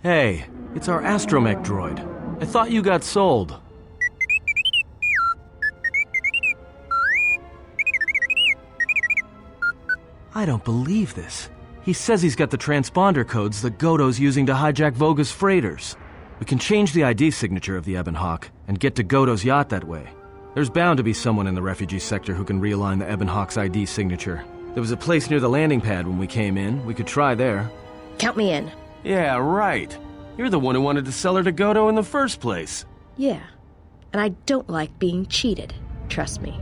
Hey, it's our astromech droid. I thought you got sold. I don't believe this. He says he's got the transponder codes that Goto's using to hijack Voga's freighters. We can change the ID signature of the Ebon Hawk and get to Goto's yacht that way. There's bound to be someone in the refugee sector who can realign the Ebon Hawk's ID signature. There was a place near the landing pad when we came in. We could try there. Count me in. Yeah, right. You're the one who wanted to sell her to Goto in the first place. Yeah. And I don't like being cheated. Trust me.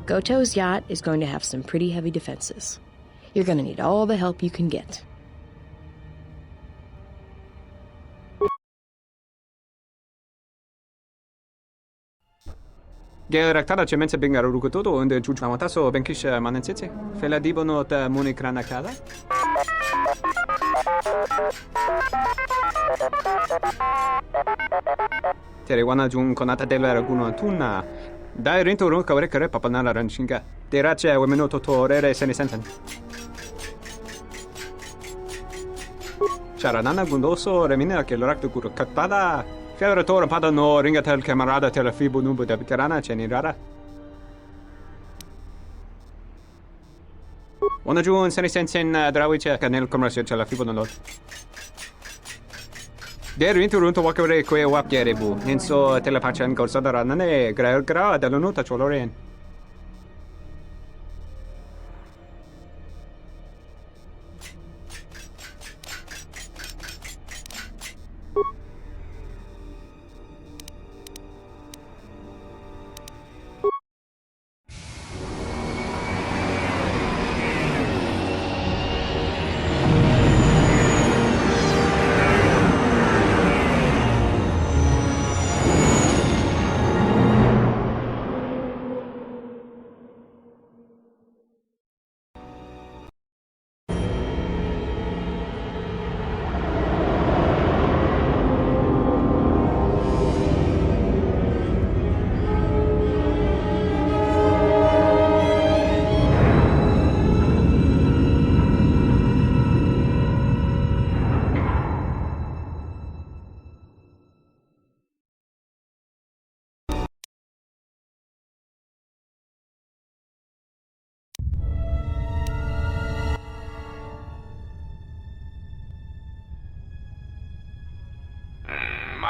Goto's yacht is going to have some pretty heavy defenses. You're going to need all the help you can get. Geraktada cemense bingaru rukutodo und jujuamataso benkisha manensitsi. Fela dibonot munikrana kala. Terewana jun konata della raguno tunna. Dai rinto ron kawrekare papanala ranchinga. Derace wemenoto torere senisensen. Charanana gundoso remina che l'orakto guru katpada. Fiaratore padano ringatel camarada telefibo nubo de bitarana cenirara. Una giun senisensen drawice canel commercio ce la fibo non Der inturunto wakare kwe wapgerebu. Inso telepachan gorsada nane gra dall'onuta choloren.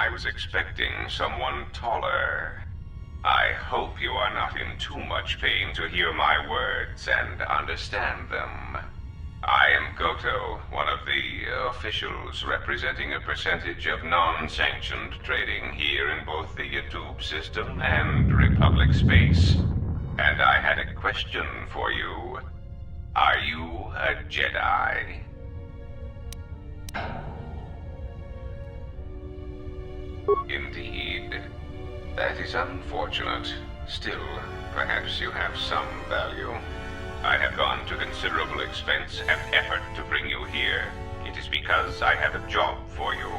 I was expecting someone taller. I hope you are not in too much pain to hear my words and understand them. I am Goto, one of the officials representing a percentage of non-sanctioned trading here in both the YouTube system and Republic space. And I had a question for you. Are you a Jedi? Indeed. That is unfortunate. Still, perhaps you have some value. I have gone to considerable expense and effort to bring you here. It is because I have a job for you.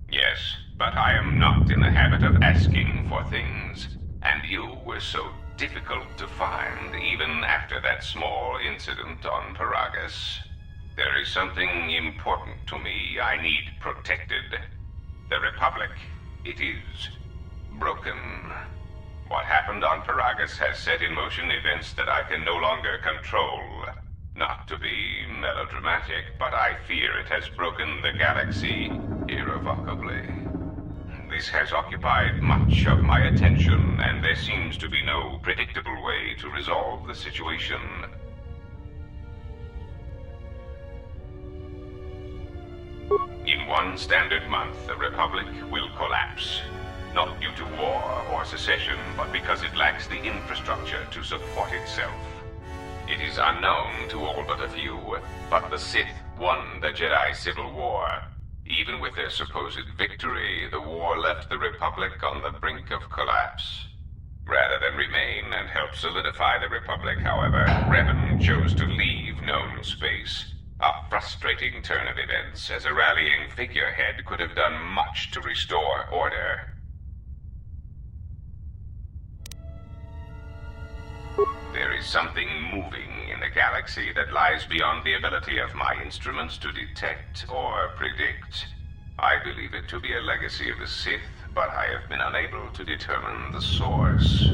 Yes, but I am not in the habit of asking for things. And you were so difficult to find, even after that small incident on Paragus. There is something important to me I need protected. The Republic, it is broken. What happened on Paragus has set in motion events that I can no longer control. Not to be melodramatic, but I fear it has broken the galaxy irrevocably. This has occupied much of my attention, and there seems to be no predictable way to resolve the situation. In one standard month, the Republic will collapse. Not due to war or secession, but because it lacks the infrastructure to support itself. It is unknown to all but a few, but the Sith won the Jedi Civil War. Even with their supposed victory, the war left the Republic on the brink of collapse. Rather than remain and help solidify the Republic, however, Revan chose to leave known space. A frustrating turn of events, as a rallying figurehead could have done much to restore order. There is something moving in and a galaxy that lies beyond the ability of my instruments to detect or predict. I believe it to be a legacy of the Sith, but I have been unable to determine the source.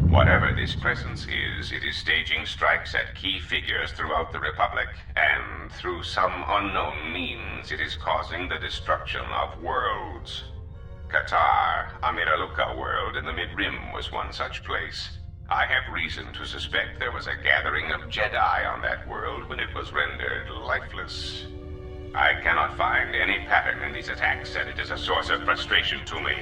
Whatever this presence is, it is staging strikes at key figures throughout the Republic, and through some unknown means, it is causing the destruction of worlds. Qatar, Amiraluka world in the Mid-Rim was one such place. I have reason to suspect there was a gathering of Jedi on that world when it was rendered lifeless. I cannot find any pattern in these attacks, and it is a source of frustration to me.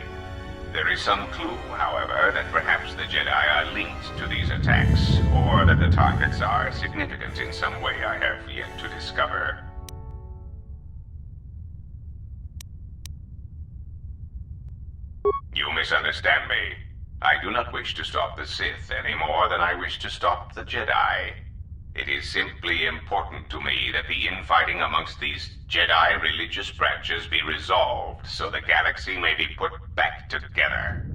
There is some clue, however, that perhaps the Jedi are linked to these attacks, or that the targets are significant in some way I have yet to discover. You misunderstand me. I do not wish to stop the Sith any more than I wish to stop the Jedi. It is simply important to me that the infighting amongst these Jedi religious branches be resolved so the galaxy may be put back together.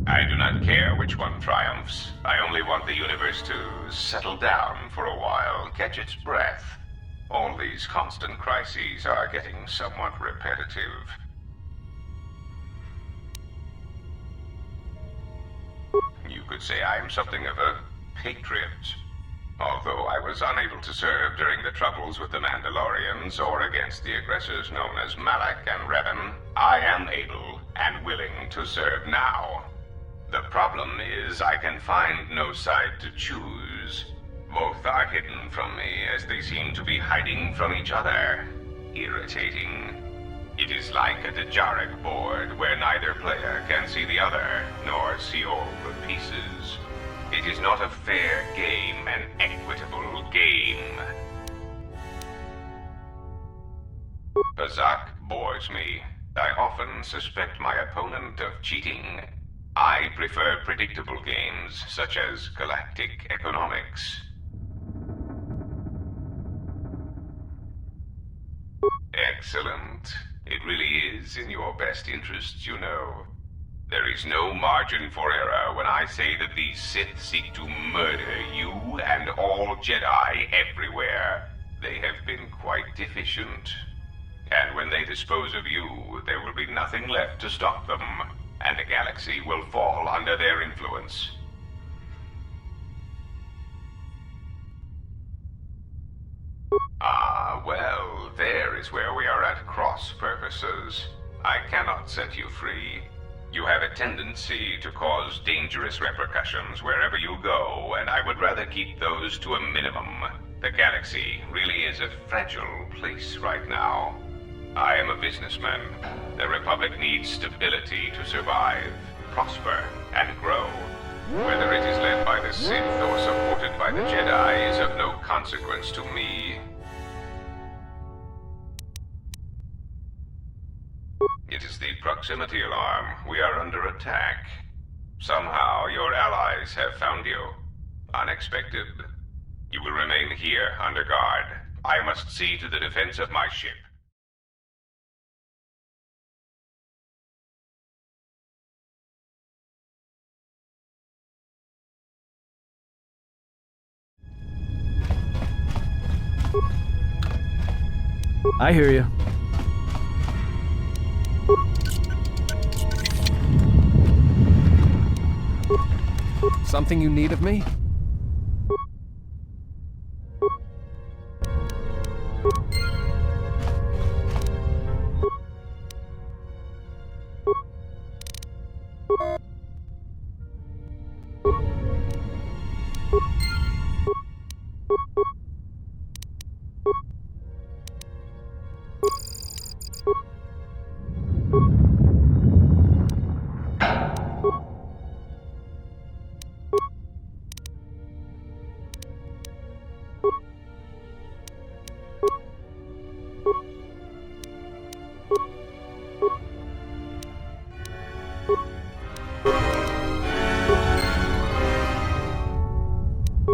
I do not care which one triumphs. I only want the universe to settle down for a while, catch its breath. All these constant crises are getting somewhat repetitive. You could say I am something of a patriot. Although I was unable to serve during the troubles with the Mandalorians or against the aggressors known as Malak and Revan, I am able and willing to serve now. The problem is I can find no side to choose. Both are hidden from me as they seem to be hiding from each other. Irritating. It is like a Dejaric board where neither player can see the other, nor see all the pieces. It is not a fair game, an equitable game. Bazak bores me. I often suspect my opponent of cheating. I prefer predictable games, such as galactic economics. Excellent. It really is in your best interests, you know. There is no margin for error when I say that these Sith seek to murder you and all Jedi everywhere. They have been quite deficient. And when they dispose of you, there will be nothing left to stop them, and the galaxy will fall under their influence. Ah, well, there is where we are at cross purposes. I cannot set you free. You have a tendency to cause dangerous repercussions wherever you go, and I would rather keep those to a minimum. The galaxy really is a fragile place right now. I am a businessman. The Republic needs stability to survive, prosper, and grow. Whether it is led by the Sith or supported by the Jedi is of no consequence to me. It is the proximity alarm. We are under attack. Somehow your allies have found you. Unexpected. You will remain here under guard. I must see to the defense of my ship. I hear you. Something you need of me?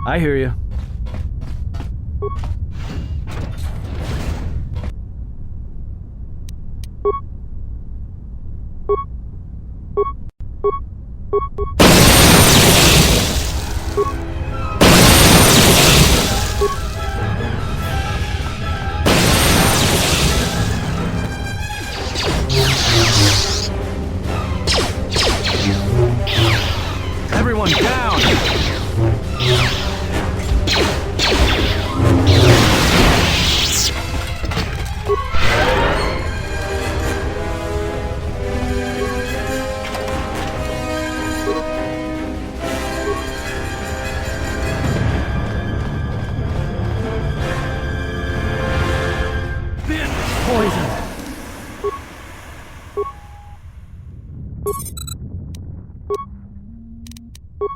I hear you. Take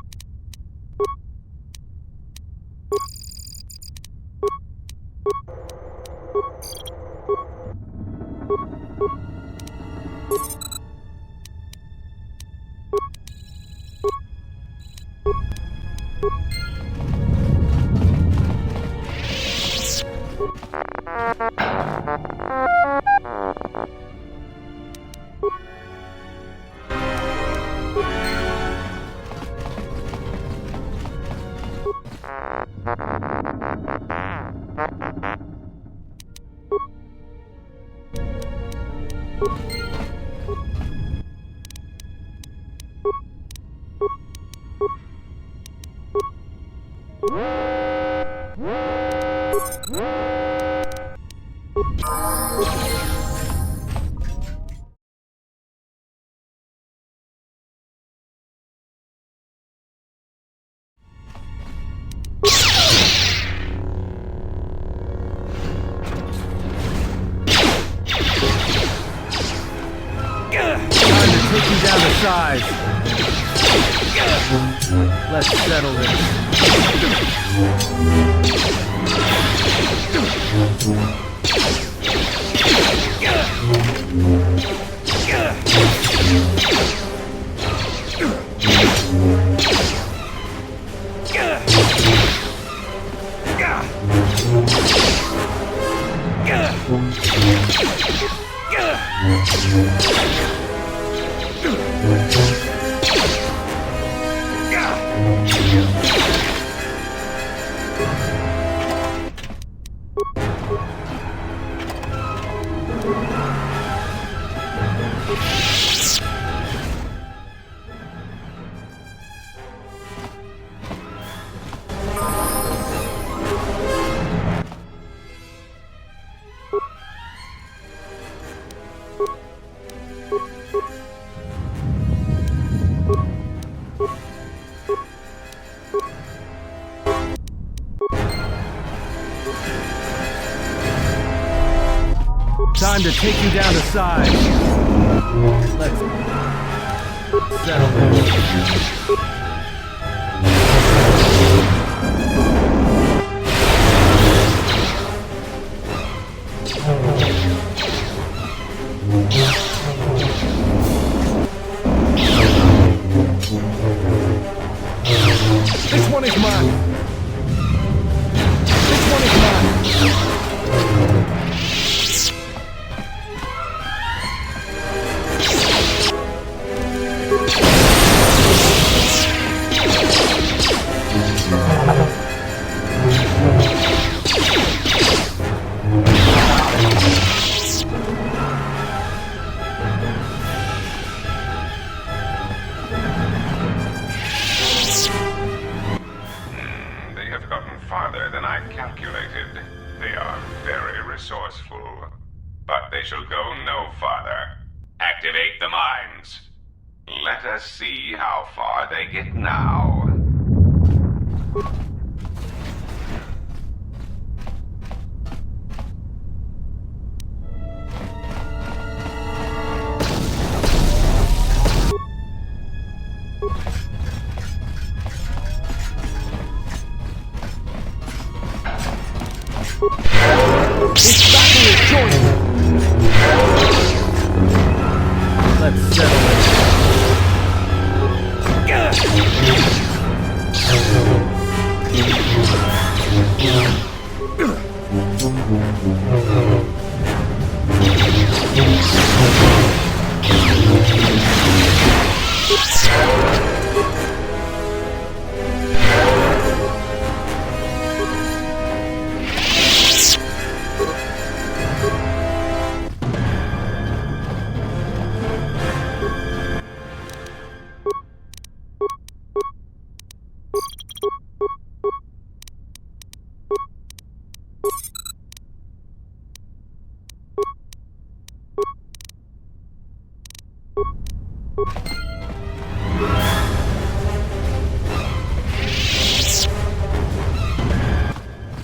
you down to size. Let's settle this. Time to take you down to size. Let's settle this. This one is mine. This one is mine. They have gotten farther than I calculated. They are very resourceful. But they shall go no farther. Activate the mines. Let us see how far they get now. This battle is joint. Let's settle it.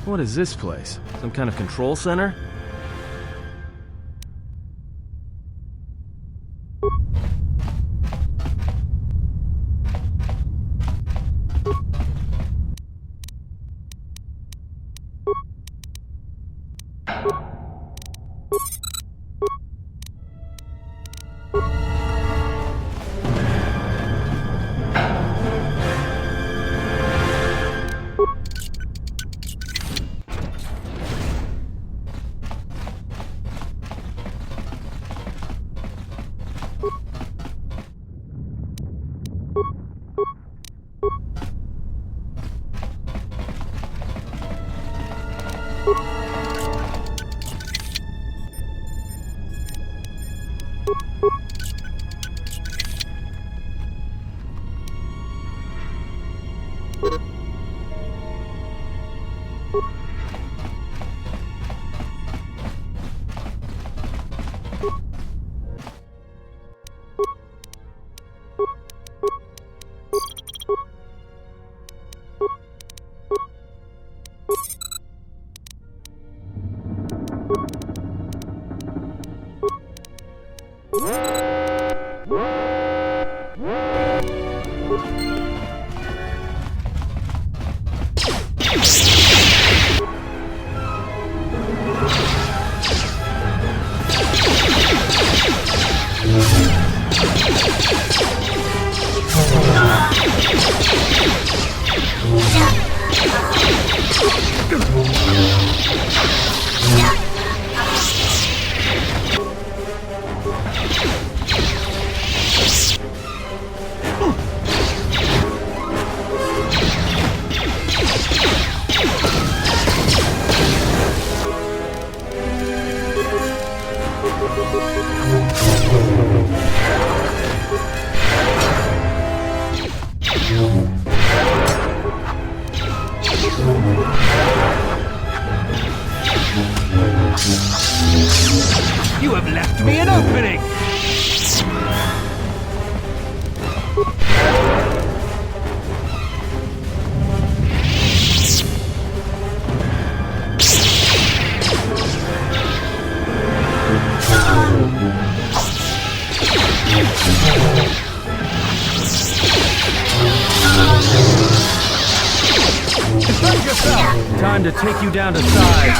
What is this place? Some kind of control center? You have left me an opening! Defend yourself! Time to take you down to size.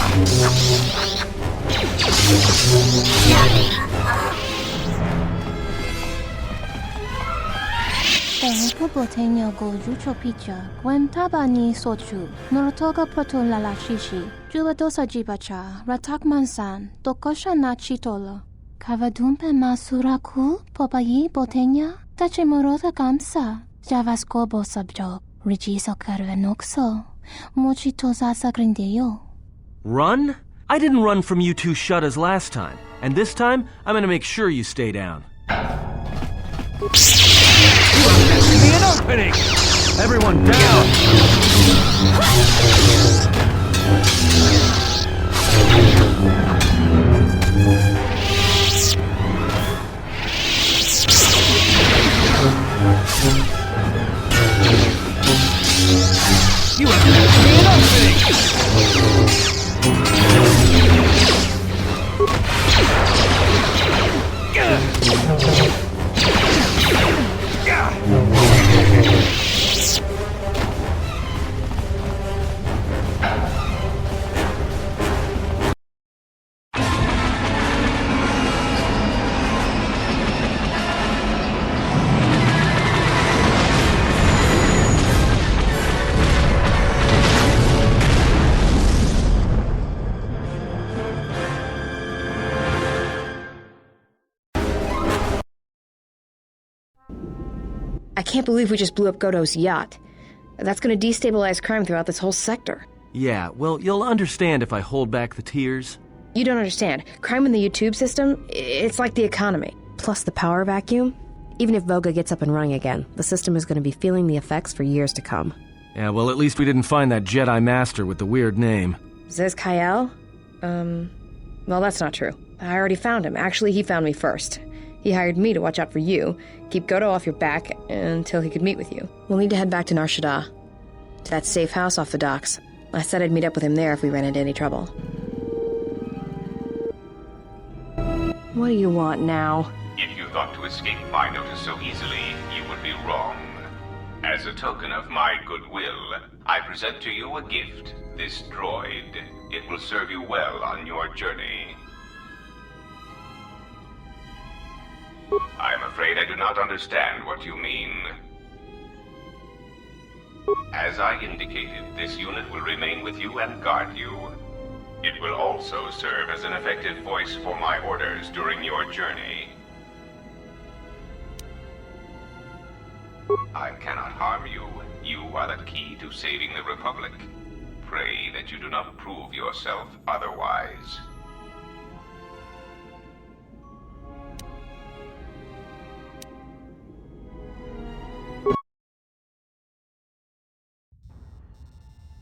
Botenia go jucho picha, Gwen tabani sochu, Norotoga protolala shishi, Jubadosa jibacha, Ratak mansan, Dokosha na chitolo. Kavadumpe masuraku, Popayi botenia, Tachimorota gamsa, Javaskobo subjob, Rigiso carvenoxo, Mochitosa sagrindeo. Run? I didn't run from you two shuttas last time, and this time, I'm gonna make sure you stay down. Be an opening! Everyone down! You have to be an opening! I can't believe we just blew up Goto's yacht. That's going to destabilize crime throughout this whole sector. Yeah, well, you'll understand if I hold back the tears. You don't understand. Crime in the YouTube system, it's like the economy. Plus the power vacuum. Even if Voga gets up and running again, the system is going to be feeling the effects for years to come. Yeah, well, at least we didn't find that Jedi Master with the weird name. Zez Kyle? Well, that's not true. I already found him. Actually, he found me first. He hired me to watch out for you, keep Goto off your back until he could meet with you. We'll need to head back to Nar Shaddaa, to that safe house off the docks. I said I'd meet up with him there if we ran into any trouble. What do you want now? If you thought to escape my notice so easily, you would be wrong. As a token of my goodwill, I present to you a gift, this droid. It will serve you well on your journey. I'm afraid I do not understand what you mean. As I indicated, this unit will remain with you and guard you. It will also serve as an effective voice for my orders during your journey. I cannot harm you. You are the key to saving the Republic. Pray that you do not prove yourself otherwise.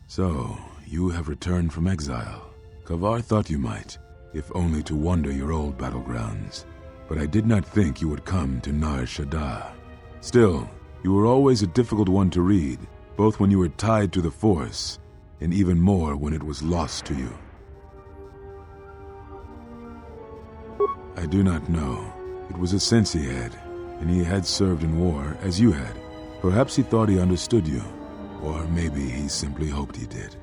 So, you have returned from exile. Kavar thought you might, if only to wander your old battlegrounds. But I did not think you would come to Nar Shaddaa. Still, you were always a difficult one to read, both when you were tied to the Force, and even more when it was lost to you. I do not know. It was a sense he had, and he had served in war, as you had. Perhaps he thought he understood you. Or maybe he simply hoped he did.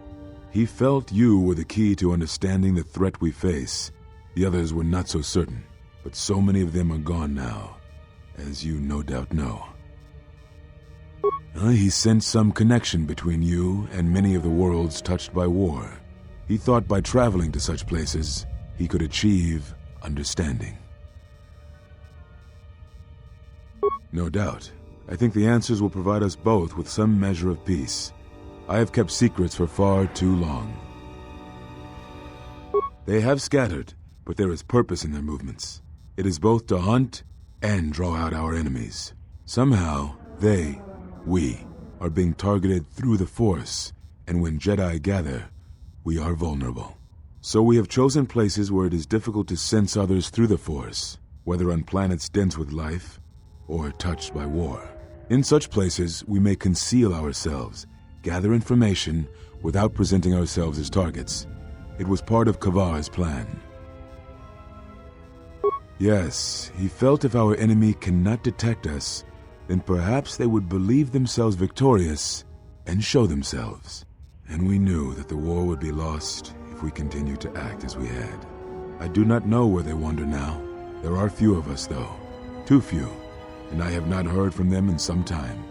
He felt you were the key to understanding the threat we face. The others were not so certain, but so many of them are gone now, as you no doubt know. He sensed some connection between you and many of the worlds touched by war. He thought by traveling to such places, he could achieve understanding. No doubt. I think the answers will provide us both with some measure of peace. I have kept secrets for far too long. They have scattered, but there is purpose in their movements. It is both to hunt and draw out our enemies. Somehow, we, are being targeted through the Force, and when Jedi gather, we are vulnerable. So we have chosen places where it is difficult to sense others through the Force, whether on planets dense with life or touched by war. In such places, we may conceal ourselves, gather information without presenting ourselves as targets. It was part of Kavar's plan. Yes, he felt if our enemy cannot detect us, then perhaps they would believe themselves victorious and show themselves. And we knew that the war would be lost if we continued to act as we had. I do not know where they wander now. There are few of us, though. Too few, and I have not heard from them in some time.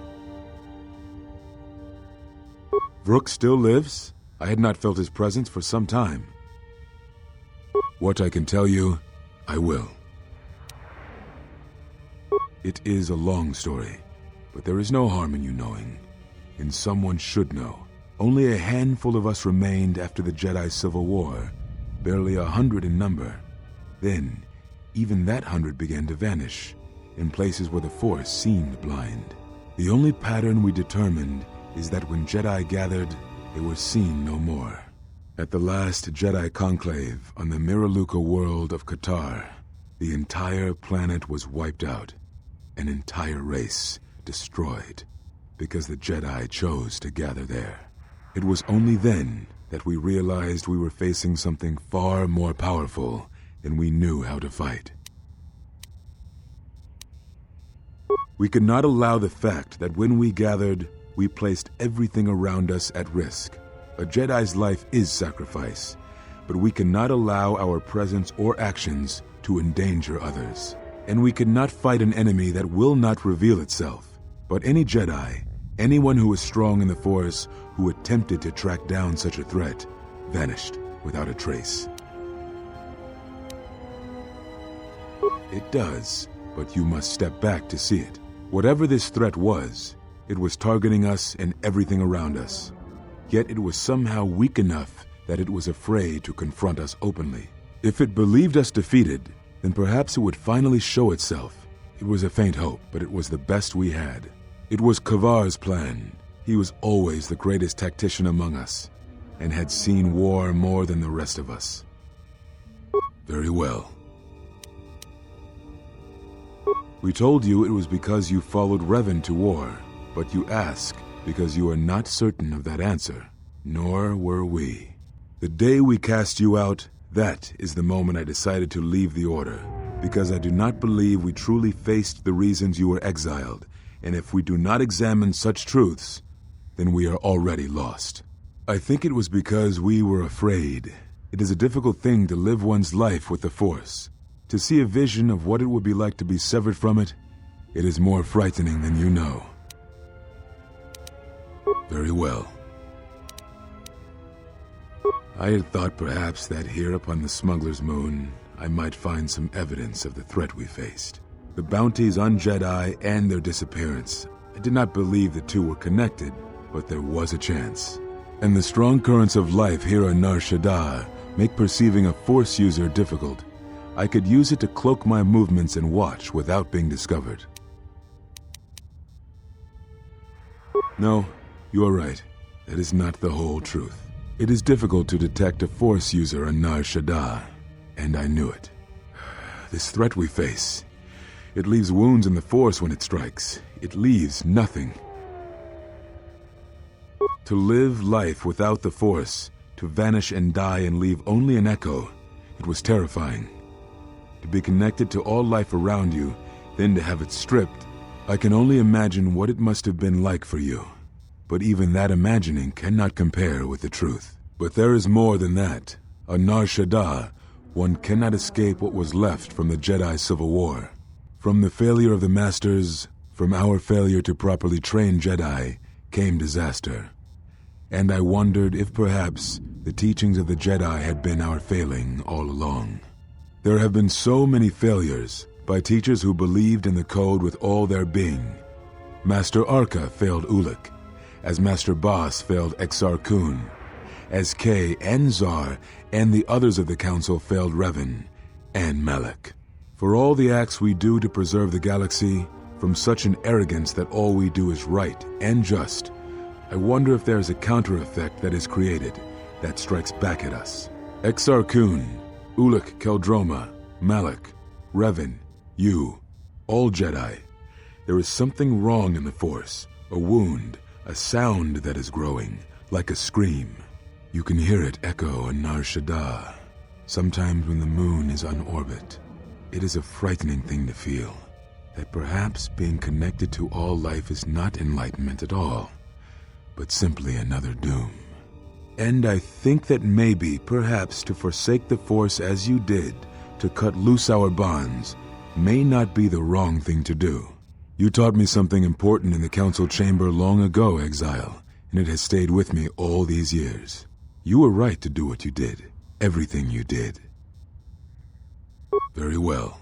Vrook still lives. I had not felt his presence for some time. What I can tell you, I will. It is a long story, but there is no harm in you knowing, and someone should know. Only a handful of us remained after the Jedi Civil War, barely 100 in number. Then, even that 100 began to vanish, in places where the Force seemed blind. The only pattern we determined is that when Jedi gathered, they were seen no more. At the last Jedi conclave on the Miraluka world of Qatar, the entire planet was wiped out, an entire race destroyed, because the Jedi chose to gather there. It was only then that we realized we were facing something far more powerful than we knew how to fight. We could not allow the fact that when we gathered, we placed everything around us at risk. A Jedi's life is sacrifice, but we cannot allow our presence or actions to endanger others. And we cannot fight an enemy that will not reveal itself. But any Jedi, anyone who is strong in the Force, who attempted to track down such a threat, vanished without a trace. It does, but you must step back to see it. Whatever this threat was, it was targeting us and everything around us. Yet it was somehow weak enough that it was afraid to confront us openly. If it believed us defeated, then perhaps it would finally show itself. It was a faint hope, but it was the best we had. It was Kavar's plan. He was always the greatest tactician among us, and had seen war more than the rest of us. Very well. We told you it was because you followed Revan to war, but you ask because you are not certain of that answer. Nor were we. The day we cast you out, that is the moment I decided to leave the Order, because I do not believe we truly faced the reasons you were exiled, and if we do not examine such truths, then we are already lost. I think it was because we were afraid. It is a difficult thing to live one's life with the Force. To see a vision of what it would be like to be severed from it, it is more frightening than you know. Very well. I had thought perhaps that here upon the Smuggler's Moon, I might find some evidence of the threat we faced. The bounties on Jedi and their disappearance. I did not believe the two were connected, but there was a chance. And the strong currents of life here on Nar Shaddaa make perceiving a Force user difficult. I could use it to cloak my movements and watch without being discovered. No, you are right. That is not the whole truth. It is difficult to detect a Force user on Nar Shaddaa, and I knew it. This threat we face, it leaves wounds in the Force when it strikes. It leaves nothing. To live life without the Force, to vanish and die and leave only an echo, it was terrifying. To be connected to all life around you, then to have it stripped, I can only imagine what it must have been like for you. But even that imagining cannot compare with the truth. But there is more than that. On Nar Shaddaa, one cannot escape what was left from the Jedi Civil War. From the failure of the Masters, from our failure to properly train Jedi, came disaster. And I wondered if perhaps the teachings of the Jedi had been our failing all along. There have been so many failures by teachers who believed in the code with all their being. Master Arca failed Ulik, as Master Boss failed Exar Kun, as Kay and Zar and the others of the Council failed Revan and Malak. For all the acts we do to preserve the galaxy, from such an arrogance that all we do is right and just, I wonder if there is a counter-effect that is created that strikes back at us. Exar Kun, Ulik Keldroma, Malak, Revan, you, all Jedi. There is something wrong in the Force, a wound, a sound that is growing, like a scream. You can hear it echo in Nar Shaddaa, sometimes when the moon is on orbit. It is a frightening thing to feel, that perhaps being connected to all life is not enlightenment at all, but simply another doom. And I think that maybe, perhaps, to forsake the Force as you did, to cut loose our bonds, may not be the wrong thing to do. You taught me something important in the council chamber long ago, Exile, and it has stayed with me all these years. You were right to do what you did, everything you did. Very well.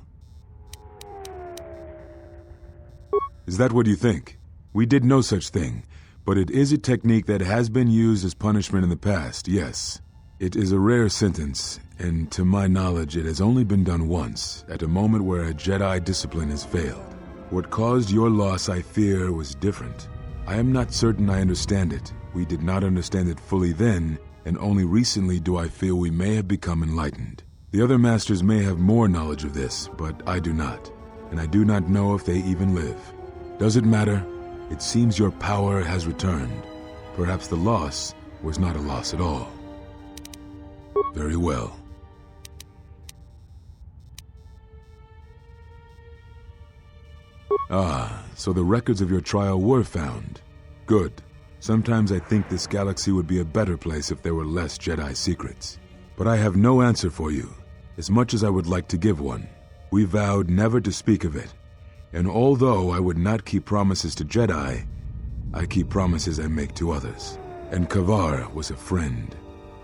Is that what you think? We did no such thing, but it is a technique that has been used as punishment in the past, yes. It is a rare sentence, and to my knowledge it has only been done once, at a moment where a Jedi discipline has failed. What caused your loss, I fear, was different. I am not certain I understand it. We did not understand it fully then, and only recently do I feel we may have become enlightened. The other masters may have more knowledge of this, but I do not, and I do not know if they even live. Does it matter? It seems your power has returned. Perhaps the loss was not a loss at all. Very well. Ah, so the records of your trial were found. Good. Sometimes I think this galaxy would be a better place if there were less Jedi secrets. But I have no answer for you, as much as I would like to give one. We vowed never to speak of it. And although I would not keep promises to Jedi, I keep promises I make to others. And Kavar was a friend.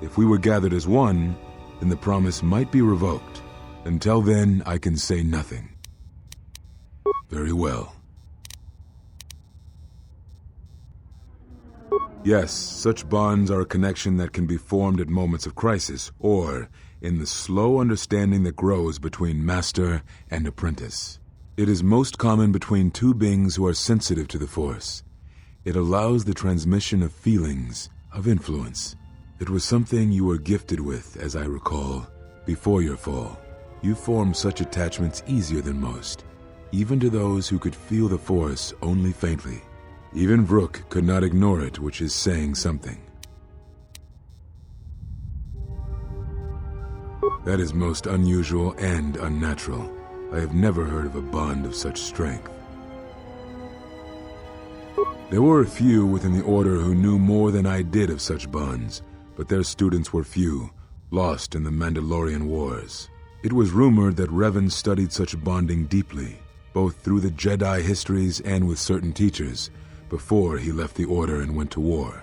If we were gathered as one, then the promise might be revoked. Until then, I can say nothing. Very well. Yes, such bonds are a connection that can be formed at moments of crisis, or in the slow understanding that grows between master and apprentice. It is most common between two beings who are sensitive to the Force. It allows the transmission of feelings, of influence. It was something you were gifted with, as I recall, before your fall. You formed such attachments easier than most, even to those who could feel the Force only faintly. Even Vrook could not ignore it, which is saying something. That is most unusual and unnatural. I have never heard of a bond of such strength. There were a few within the Order who knew more than I did of such bonds, but their students were few, lost in the Mandalorian Wars. It was rumored that Revan studied such bonding deeply, both through the Jedi histories and with certain teachers, before he left the Order and went to war.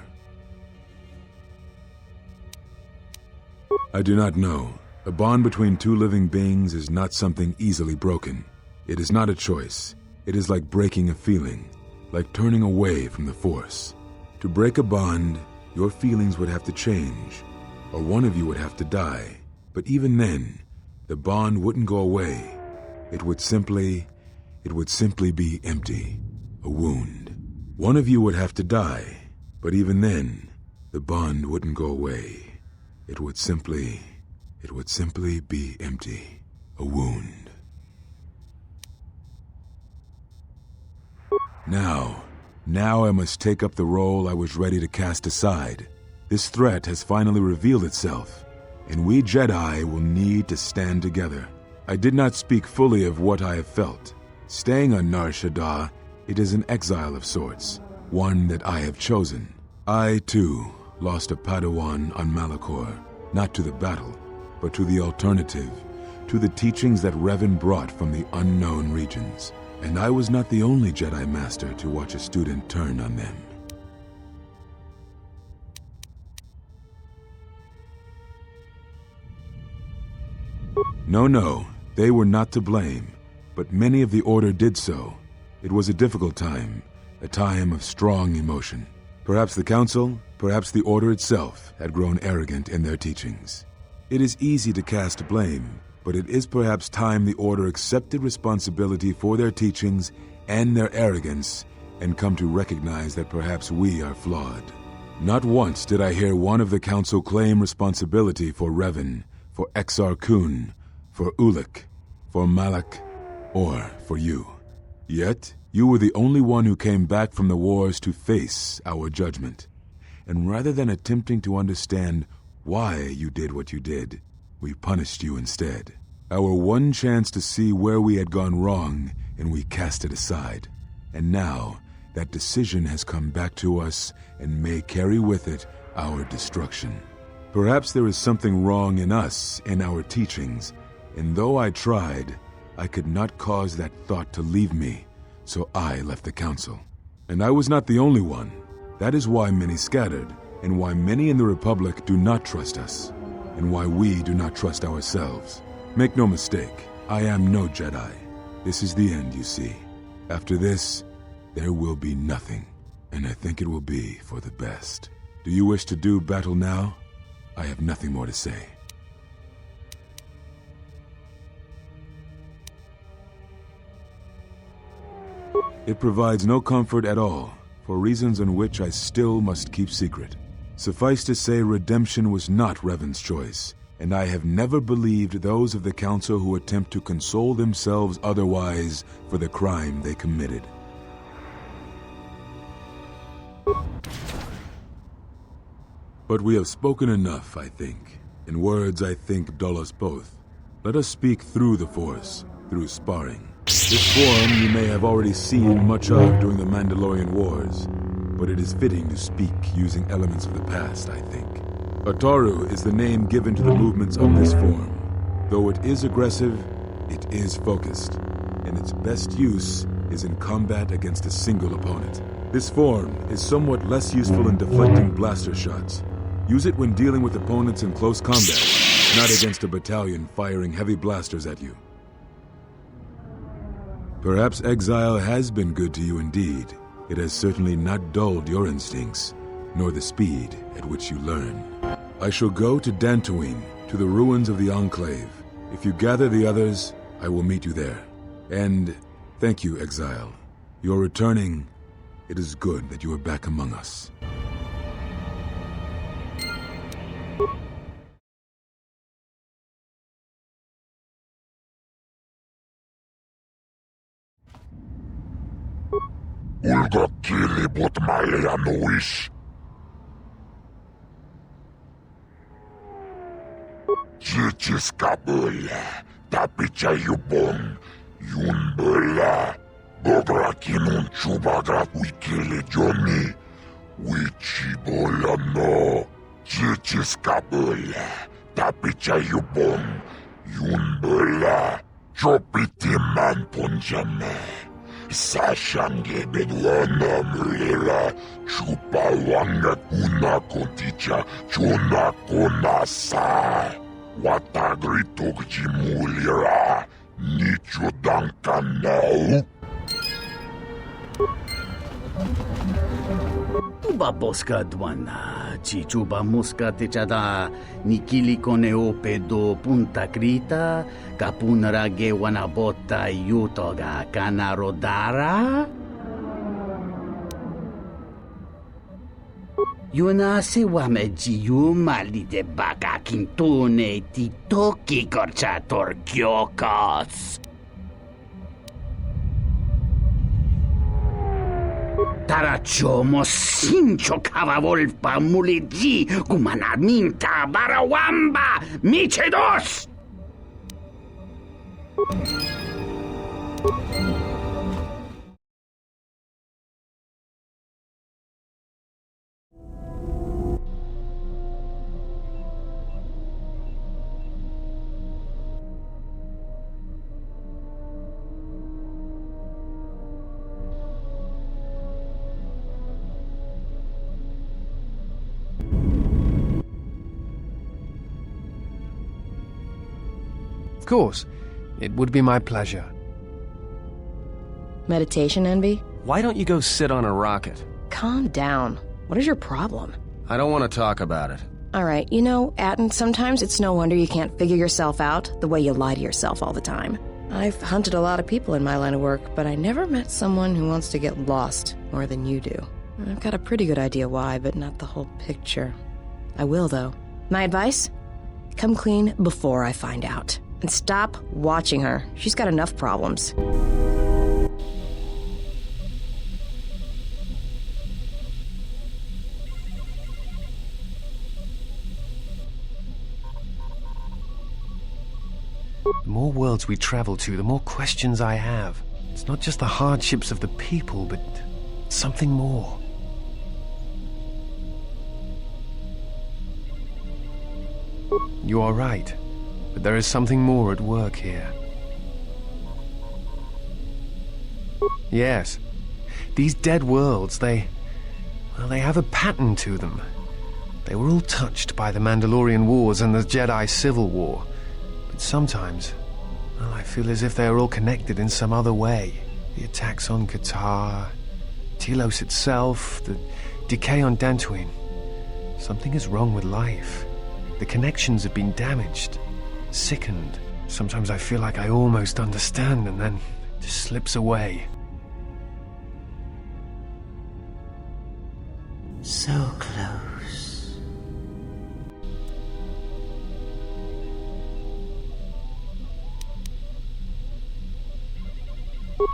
I do not know. A bond between two living beings is not something easily broken. It is not a choice. It is like breaking a feeling, like turning away from the Force. To break a bond, your feelings would have to change, or one of you would have to die. But even then, the bond wouldn't go away. It would simply be empty, a wound. One of you would have to die, but even then, the bond wouldn't go away. It would simply be empty, a wound. Now I must take up the role I was ready to cast aside. This threat has finally revealed itself, and we Jedi will need to stand together. I did not speak fully of what I have felt. Staying on Nar Shaddaa, it is an exile of sorts, one that I have chosen. I, too, lost a Padawan on Malachor, not to the battle, but to the alternative, to the teachings that Revan brought from the unknown regions. And I was not the only Jedi Master to watch a student turn on them. No, they were not to blame, but many of the Order did so. It was a difficult time, a time of strong emotion. Perhaps the Council, perhaps the Order itself had grown arrogant in their teachings. It is easy to cast blame, but it is perhaps time the Order accepted responsibility for their teachings and their arrogance and come to recognize that perhaps we are flawed. Not once did I hear one of the council claim responsibility for Revan, for Exar Kun, for Ulik, for Malak, or for you. Yet, you were the only one who came back from the wars to face our judgment. And rather than attempting to understand why you did what you did, we punished you instead. Our one chance to see where we had gone wrong, and we cast it aside. And now, that decision has come back to us and may carry with it our destruction. Perhaps there is something wrong in us and our teachings, and though I tried, I could not cause that thought to leave me, so I left the council. And I was not the only one. That is why many scattered, and why many in the Republic do not trust us, and why we do not trust ourselves. Make no mistake, I am no Jedi. This is the end, you see. After this, there will be nothing, and I think it will be for the best. Do you wish to do battle now? I have nothing more to say. It provides no comfort at all, for reasons on which I still must keep secret. Suffice to say, redemption was not Revan's choice, and I have never believed those of the Council who attempt to console themselves otherwise for the crime they committed. But we have spoken enough, I think. In words I think dull us both. Let us speak through the Force, through sparring. This form you may have already seen much of during the Mandalorian Wars, but it is fitting to speak using elements of the past, I think. Ataru is the name given to the movements of this form. Though it is aggressive, it is focused, and its best use is in combat against a single opponent. This form is somewhat less useful in deflecting blaster shots. Use it when dealing with opponents in close combat, not against a battalion firing heavy blasters at you. Perhaps exile has been good to you indeed. It has certainly not dulled your instincts, nor the speed at which you learn. I shall go to Dantooine, to the ruins of the Enclave. If you gather the others, I will meet you there. And thank you, Exile. You're returning. It is good that you are back among us. Ulga kilibut maleanuis. Chichis kabula, tapi chayubon, yun bela, bogra kinun chubagrat wikili jomi, wichibola no. Chichis kabula, tapi chayubon, yun bela, chopitiman punjame. Sashange bedwana mulera chupawanga kuna konticha chona konasa watagritok jimulira nicho dankanau. Tuba boska dwana, chichuba muska techada, nikili koneo pedo punta krita, kapunara ge wanabota yutoga kanarodara? Yuna se wameji yumali de baka kintune titoki korchator gyokos. Tarachomo sincho kavavolpa muliji gumanarminta barawamba michedos. Of course, it would be my pleasure. Meditation envy? Why don't you go sit on a rocket? Calm down. What is your problem? I don't want to talk about it. Alright, you know, Atten, sometimes it's no wonder you can't figure yourself out the way you lie to yourself all the time. I've hunted a lot of people in my line of work, but I never met someone who wants to get lost more than you do. I've got a pretty good idea why, but not the whole picture. I will, though. My advice? Come clean before I find out. And stop watching her. She's got enough problems. The more worlds we travel to, the more questions I have. It's not just the hardships of the people, but something more. You are right, but there is something more at work here. Yes, these dead worlds, they have a pattern to them. They were all touched by the Mandalorian Wars and the Jedi Civil War. But sometimes, I feel as if they are all connected in some other way. The attacks on Qatar, Telos itself, the decay on Dantooine. Something is wrong with life. The connections have been damaged, sickened. Sometimes I feel like I almost understand and then it just slips away. So close.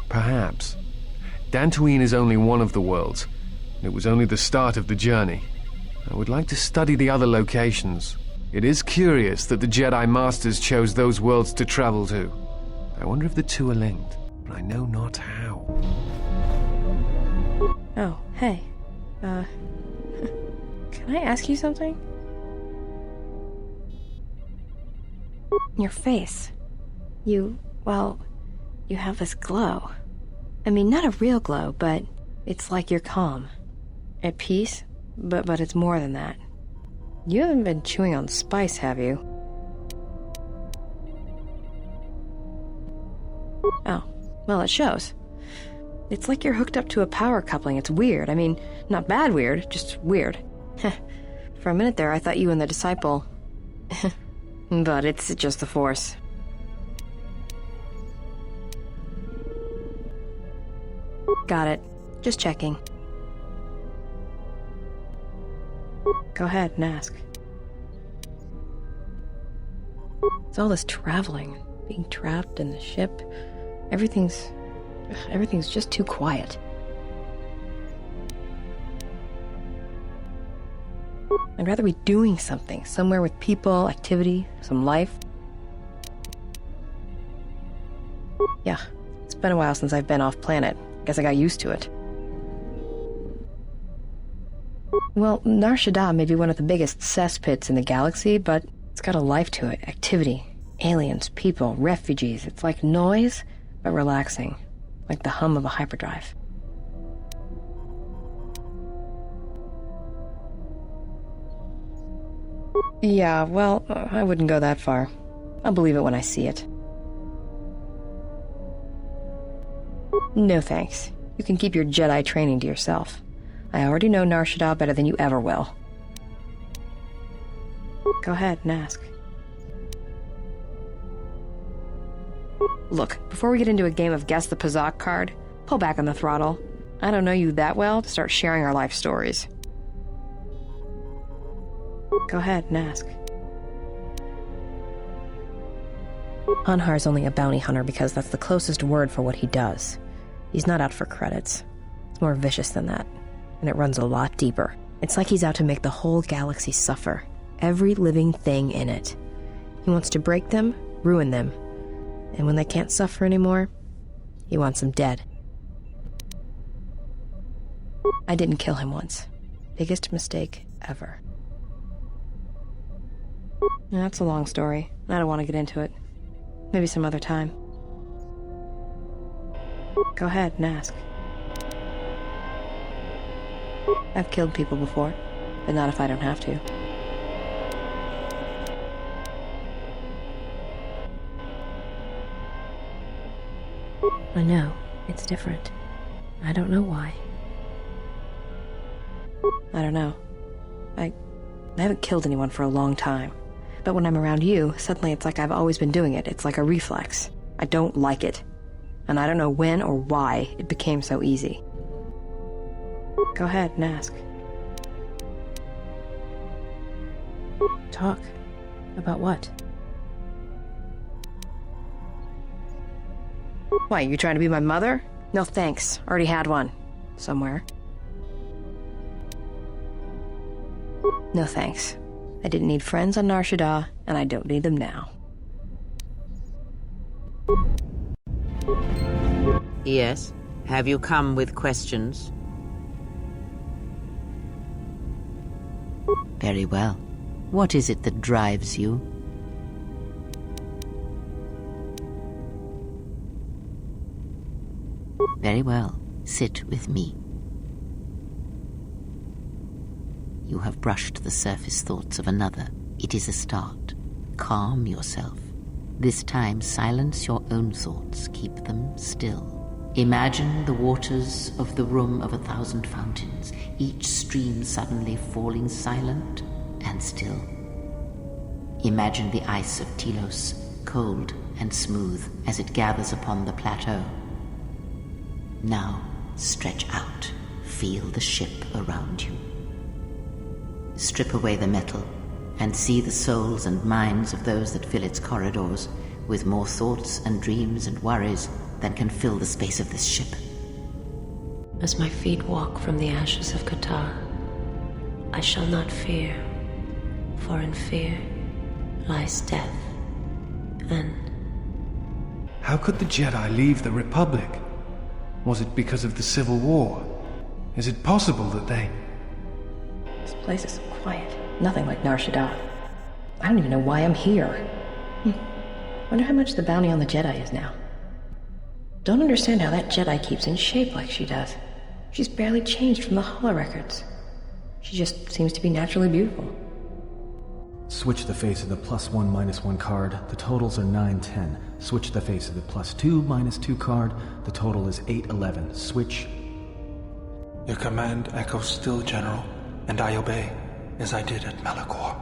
Perhaps. Dantooine is only one of the worlds. It was only the start of the journey. I would like to study the other locations. It is curious that the Jedi Masters chose those worlds to travel to. I wonder if the two are linked, but I know not how. Oh, hey. Can I ask you something? Your face. You have this glow. I mean, not a real glow, but it's like you're calm. At peace, but it's more than that. You haven't been chewing on spice, have you? Oh, well, it shows. It's like you're hooked up to a power coupling. It's weird. I mean, not bad weird, just weird. For a minute there, I thought you and the Disciple... But it's just the Force. Got it. Just checking. Go ahead and ask. It's all this traveling, being trapped in the ship. Everything's just too quiet. I'd rather be doing something, somewhere with people, activity, some life. Yeah, it's been a while since I've been off planet. Guess I got used to it. Well, Nar Shaddaa may be one of the biggest cesspits in the galaxy, but it's got a life to it. Activity, aliens, people, refugees. It's like noise, but relaxing. Like the hum of a hyperdrive. Yeah, well, I wouldn't go that far. I'll believe it when I see it. No thanks. You can keep your Jedi training to yourself. I already know Nar Shaddaa better than you ever will. Go ahead and ask. Look, before we get into a game of Guess the Pazak card, pull back on the throttle. I don't know you that well to start sharing our life stories. Go ahead and ask. Anhar's only a bounty hunter because that's the closest word for what he does. He's not out for credits. It's more vicious than that, and it runs a lot deeper. It's like he's out to make the whole galaxy suffer. Every living thing in it. He wants to break them, ruin them, and when they can't suffer anymore, he wants them dead. I didn't kill him once. Biggest mistake ever. That's a long story. I don't want to get into it. Maybe some other time. Go ahead and ask. I've killed people before, but not if I don't have to. I know, it's different. I don't know why. I don't know. I haven't killed anyone for a long time. But when I'm around you, suddenly it's like I've always been doing it. It's like a reflex. I don't like it. And I don't know when or why it became so easy. Go ahead and ask. Talk. About what? Why, you trying to be my mother? No thanks. Already had one. Somewhere. No thanks. I didn't need friends on Nar Shaddaa, and I don't need them now. Yes? Have you come with questions? Very well. What is it that drives you? Very well. Sit with me. You have brushed the surface thoughts of another. It is a start. Calm yourself. This time, silence your own thoughts. Keep them still. Imagine the waters of the room of 1,000 fountains, each stream suddenly falling silent and still. Imagine the ice of Telos, cold and smooth as it gathers upon the plateau. Now, stretch out. Feel the ship around you. Strip away the metal and see the souls and minds of those that fill its corridors with more thoughts and dreams and worries than can fill the space of this ship. As my feet walk from the ashes of Qatar, I shall not fear, for in fear lies death, and... How could the Jedi leave the Republic? Was it because of the Civil War? Is it possible that they... This place is so quiet. Nothing like Nar Shaddaa. I don't even know why I'm here. Wonder how much the bounty on the Jedi is now. Don't understand how that Jedi keeps in shape like she does. She's barely changed from the holorecords. She just seems to be naturally beautiful. Switch the face of the +1 -1 card. The totals are 9-10. Switch the face of the +2 -2 card. The total is 8-11. Switch. Your command echoes still, General, and I obey, as I did at Malachor.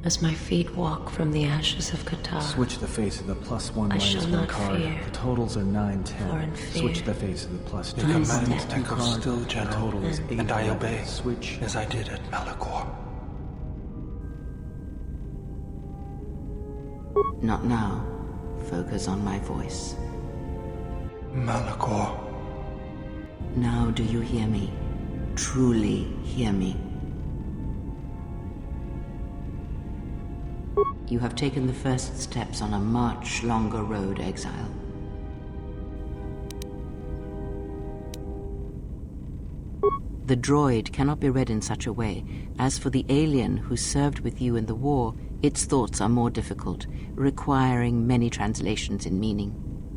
As my feet walk from the ashes of Qatar, Switch the face of the +1 I shall -1 not card. fear, The totals are 9-10. for in fear Switch the face of the +2 Your command death. echoes card. still, The General, total is 8 and I obey, Switch. as I did at Malachor. Not now. Focus on my voice. Malachor. Now do you hear me? Truly hear me? You have taken the first steps on a much longer road, exile. The droid cannot be read in such a way. As for the alien who served with you in the war, its thoughts are more difficult, requiring many translations in meaning.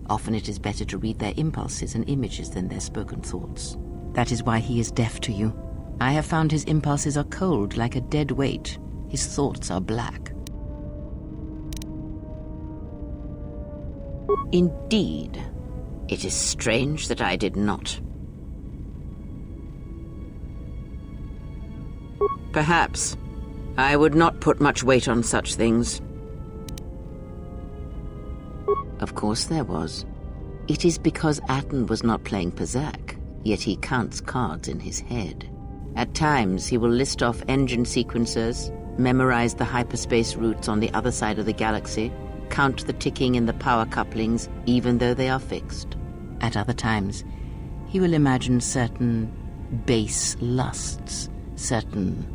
Often it is better to read their impulses and images than their spoken thoughts. That is why he is deaf to you. I have found his impulses are cold, like a dead weight. His thoughts are black. Indeed. It is strange that I did not. Perhaps. I would not put much weight on such things. Of course there was. It is because Atten was not playing Pazak, yet he counts cards in his head. At times he will list off engine sequencers, memorize the hyperspace routes on the other side of the galaxy, count the ticking in the power couplings, even though they are fixed. At other times, he will imagine certain base lusts, certain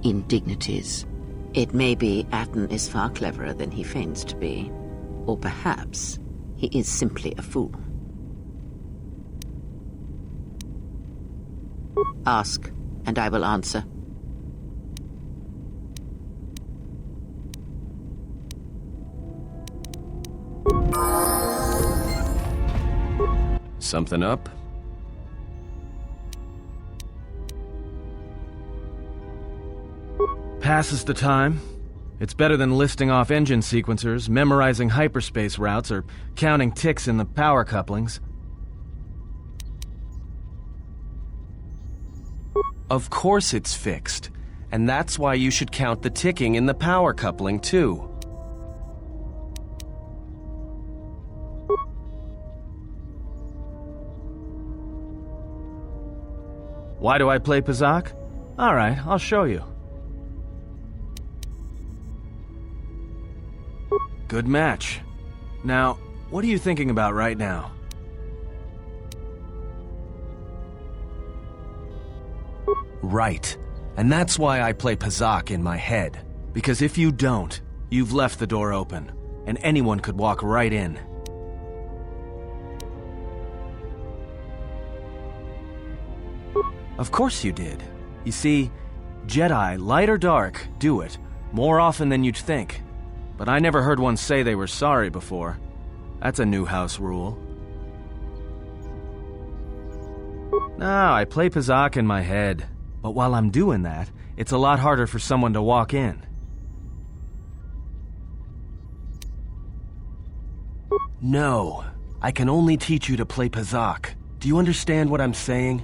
indignities. It may be Atten is far cleverer than he feigns to be. Or perhaps he is simply a fool. Ask, and I will answer. Something up? Passes the time. It's better than listing off engine sequencers, memorizing hyperspace routes, or counting ticks in the power couplings. Of course it's fixed, and that's why you should count the ticking in the power coupling, too. Why do I play Pazak? Alright, I'll show you. Good match. Now, what are you thinking about right now? Right. And that's why I play Pazak in my head. Because if you don't, you've left the door open, and anyone could walk right in. Of course you did. You see, Jedi, light or dark, do it, more often than you'd think. But I never heard one say they were sorry before. That's a new house rule. No, I play Pazak in my head. But while I'm doing that, it's a lot harder for someone to walk in. No, I can only teach you to play Pazak. Do you understand what I'm saying?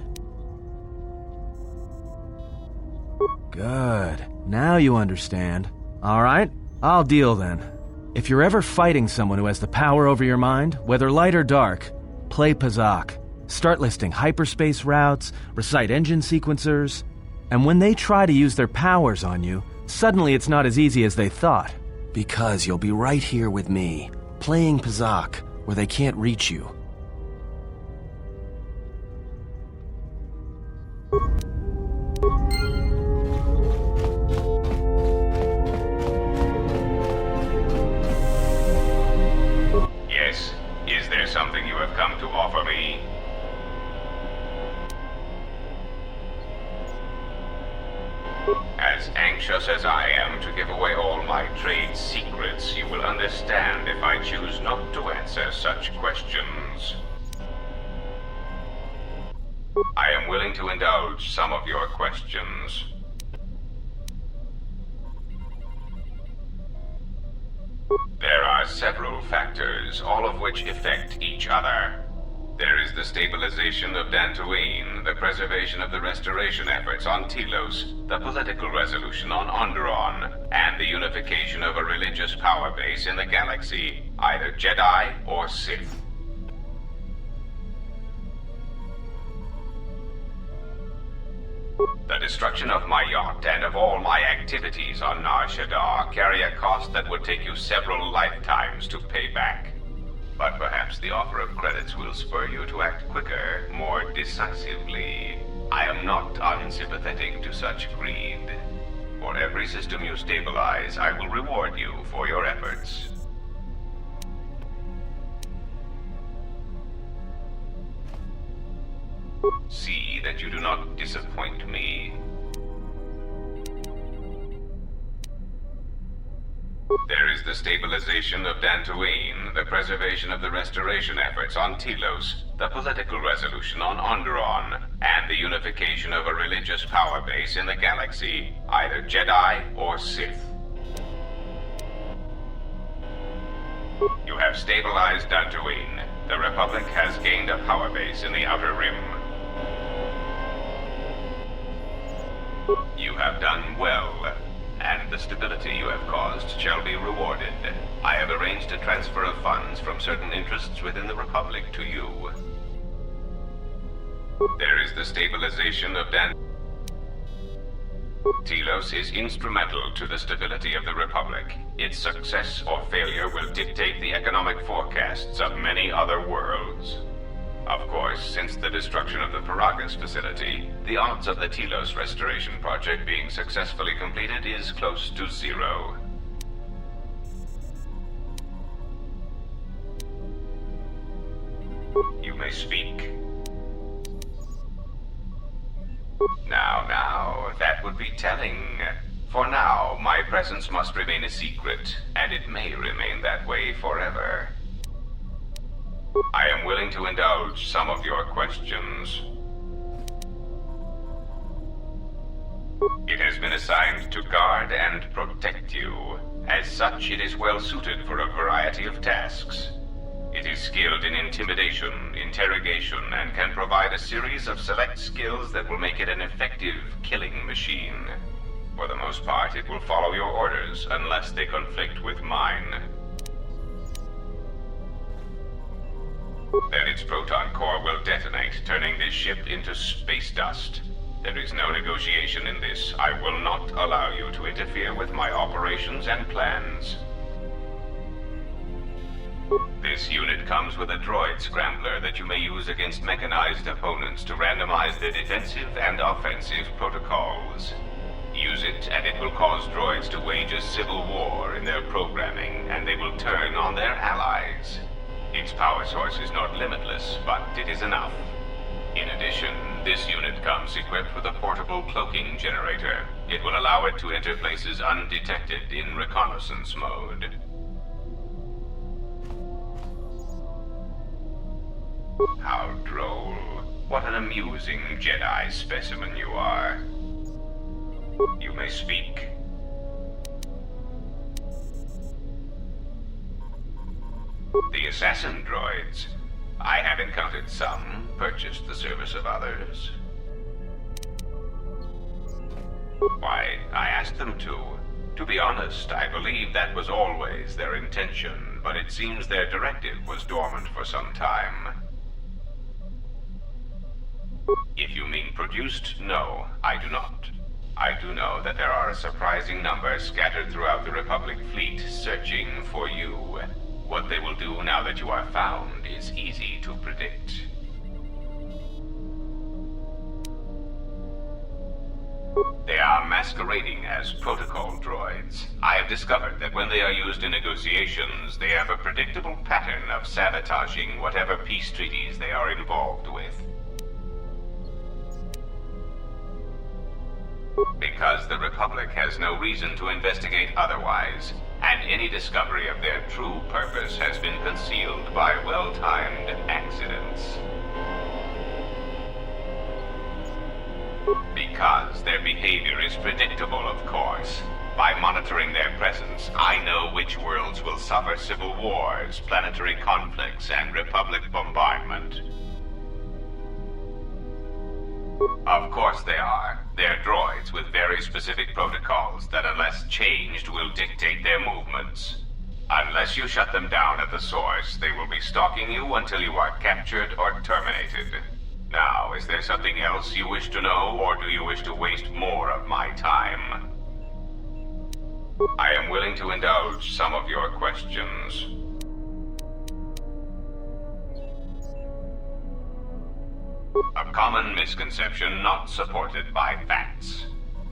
Good. Now you understand. Alright, I'll deal then. If you're ever fighting someone who has the power over your mind, whether light or dark, play Pazak. Start listing hyperspace routes, recite engine sequencers, and when they try to use their powers on you, suddenly it's not as easy as they thought. Because you'll be right here with me, playing Pazak, where they can't reach you. Yes? Is there something you have come to offer me? As anxious as I am to give away all my trade secrets, you will understand if I choose not to answer such questions. I am willing to indulge some of your questions. There are several factors, all of which affect each other. There is the stabilization of Dantooine, the preservation of the restoration efforts on Telos, the political resolution on Onderon, and the unification of a religious power base in the galaxy, either Jedi or Sith. The destruction of my yacht and of all my activities on Nar Shaddaa carry a cost that would take you several lifetimes to pay back. But perhaps the offer of credits will spur you to act quicker, more decisively. I am not unsympathetic to such greed. For every system you stabilize, I will reward you for your efforts. See that you do not disappoint me. There is the stabilization of Dantooine, the preservation of the restoration efforts on Telos, the political resolution on Onderon, and the unification of a religious power base in the galaxy, either Jedi or Sith. You have stabilized Dantooine. The Republic has gained a power base in the Outer Rim. You have done well. And the stability you have caused shall be rewarded. I have arranged a transfer of funds from certain interests within the Republic to you. There is the stabilization of Telos is instrumental to the stability of the Republic. Its success or failure will dictate the economic forecasts of many other worlds. Of course, since the destruction of the Peragus facility, the odds of the Telos restoration project being successfully completed is close to zero. You may speak. Now, that would be telling. For now, my presence must remain a secret, and it may remain that way forever. I am willing to indulge some of your questions. It has been assigned to guard and protect you. As such, it is well suited for a variety of tasks. It is skilled in intimidation, interrogation, and can provide a series of select skills that will make it an effective killing machine. For the most part, it will follow your orders unless they conflict with mine. Then its proton core will detonate, turning this ship into space dust. There is no negotiation in this. I will not allow you to interfere with my operations and plans. This unit comes with a droid scrambler that you may use against mechanized opponents to randomize their defensive and offensive protocols. Use it, and it will cause droids to wage a civil war in their programming, and they will turn on their allies. Its power source is not limitless, but it is enough. In addition, this unit comes equipped with a portable cloaking generator. It will allow it to enter places undetected in reconnaissance mode. How droll. What an amusing Jedi specimen you are. You may speak. The assassin droids. I have encountered some, purchased the service of others. Why, I asked them to. To be honest, I believe that was always their intention, but it seems their directive was dormant for some time. If you mean produced, no, I do not. I do know that there are a surprising number scattered throughout the Republic fleet searching for you. What they will do now that you are found is easy to predict. They are masquerading as protocol droids. I have discovered that when they are used in negotiations, they have a predictable pattern of sabotaging whatever peace treaties they are involved with. Because the Republic has no reason to investigate otherwise, and any discovery of their true purpose has been concealed by well-timed accidents. Because their behavior is predictable, of course. By monitoring their presence, I know which worlds will suffer civil wars, planetary conflicts, and Republic bombardment. Of course they are. They're droids with very specific protocols that, unless changed, will dictate their movements. Unless you shut them down at the source, they will be stalking you until you are captured or terminated. Now, is there something else you wish to know, or do you wish to waste more of my time? I am willing to indulge some of your questions. A common misconception not supported by facts.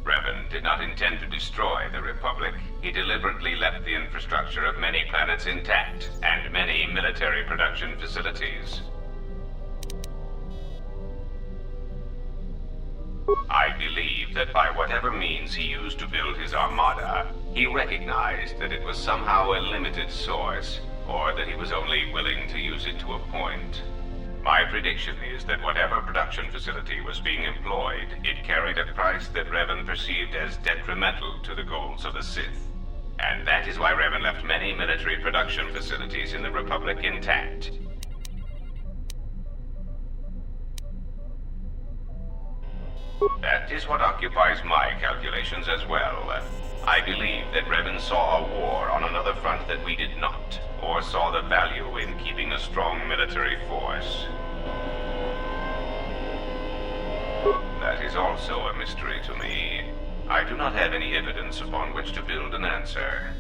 Revan did not intend to destroy the Republic. He deliberately left the infrastructure of many planets intact, and many military production facilities. I believe that by whatever means he used to build his armada, he recognized that it was somehow a limited source, or that he was only willing to use it to a point. My prediction is that whatever production facility was being employed, it carried a price that Revan perceived as detrimental to the goals of the Sith. And that is why Revan left many military production facilities in the Republic intact. That is what occupies my calculations as well. I believe that Revan saw a war on another front that we did not, or saw the value in keeping a strong military force. That is also a mystery to me. I do not have any evidence upon which to build an answer.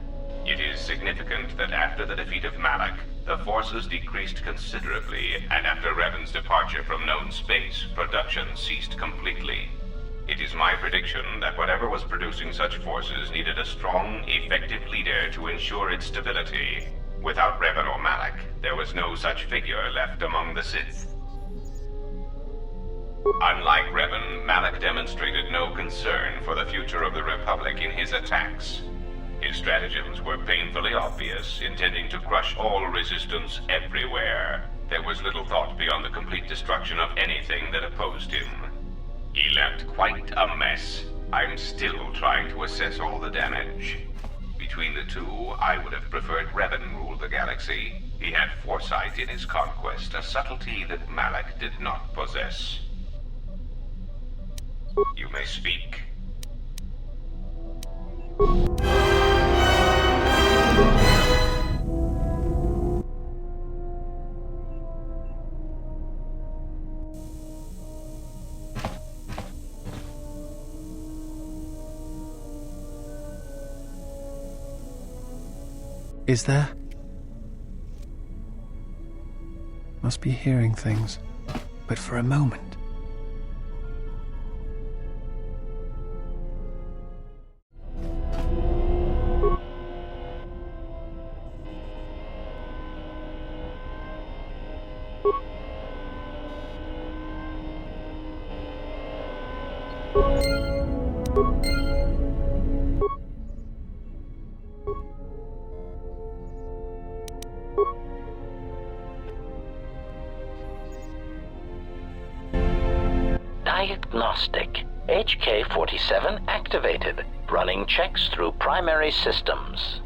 It is significant that after the defeat of Malak, the forces decreased considerably, and after Revan's departure from known space, production ceased completely. It is my prediction that whatever was producing such forces needed a strong, effective leader to ensure its stability. Without Revan or Malak, there was no such figure left among the Sith. Unlike Revan, Malak demonstrated no concern for the future of the Republic in his attacks. His stratagems were painfully obvious, intending to crush all resistance everywhere. There was little thought beyond the complete destruction of anything that opposed him. He left quite a mess. I'm still trying to assess all the damage. Between the two, I would have preferred Revan rule the galaxy. He had foresight in his conquest, a subtlety that Malak did not possess. You may speak. Is there? Must be hearing things. But for a moment. Diagnostic. HK-47 activated. Running checks through primary systems.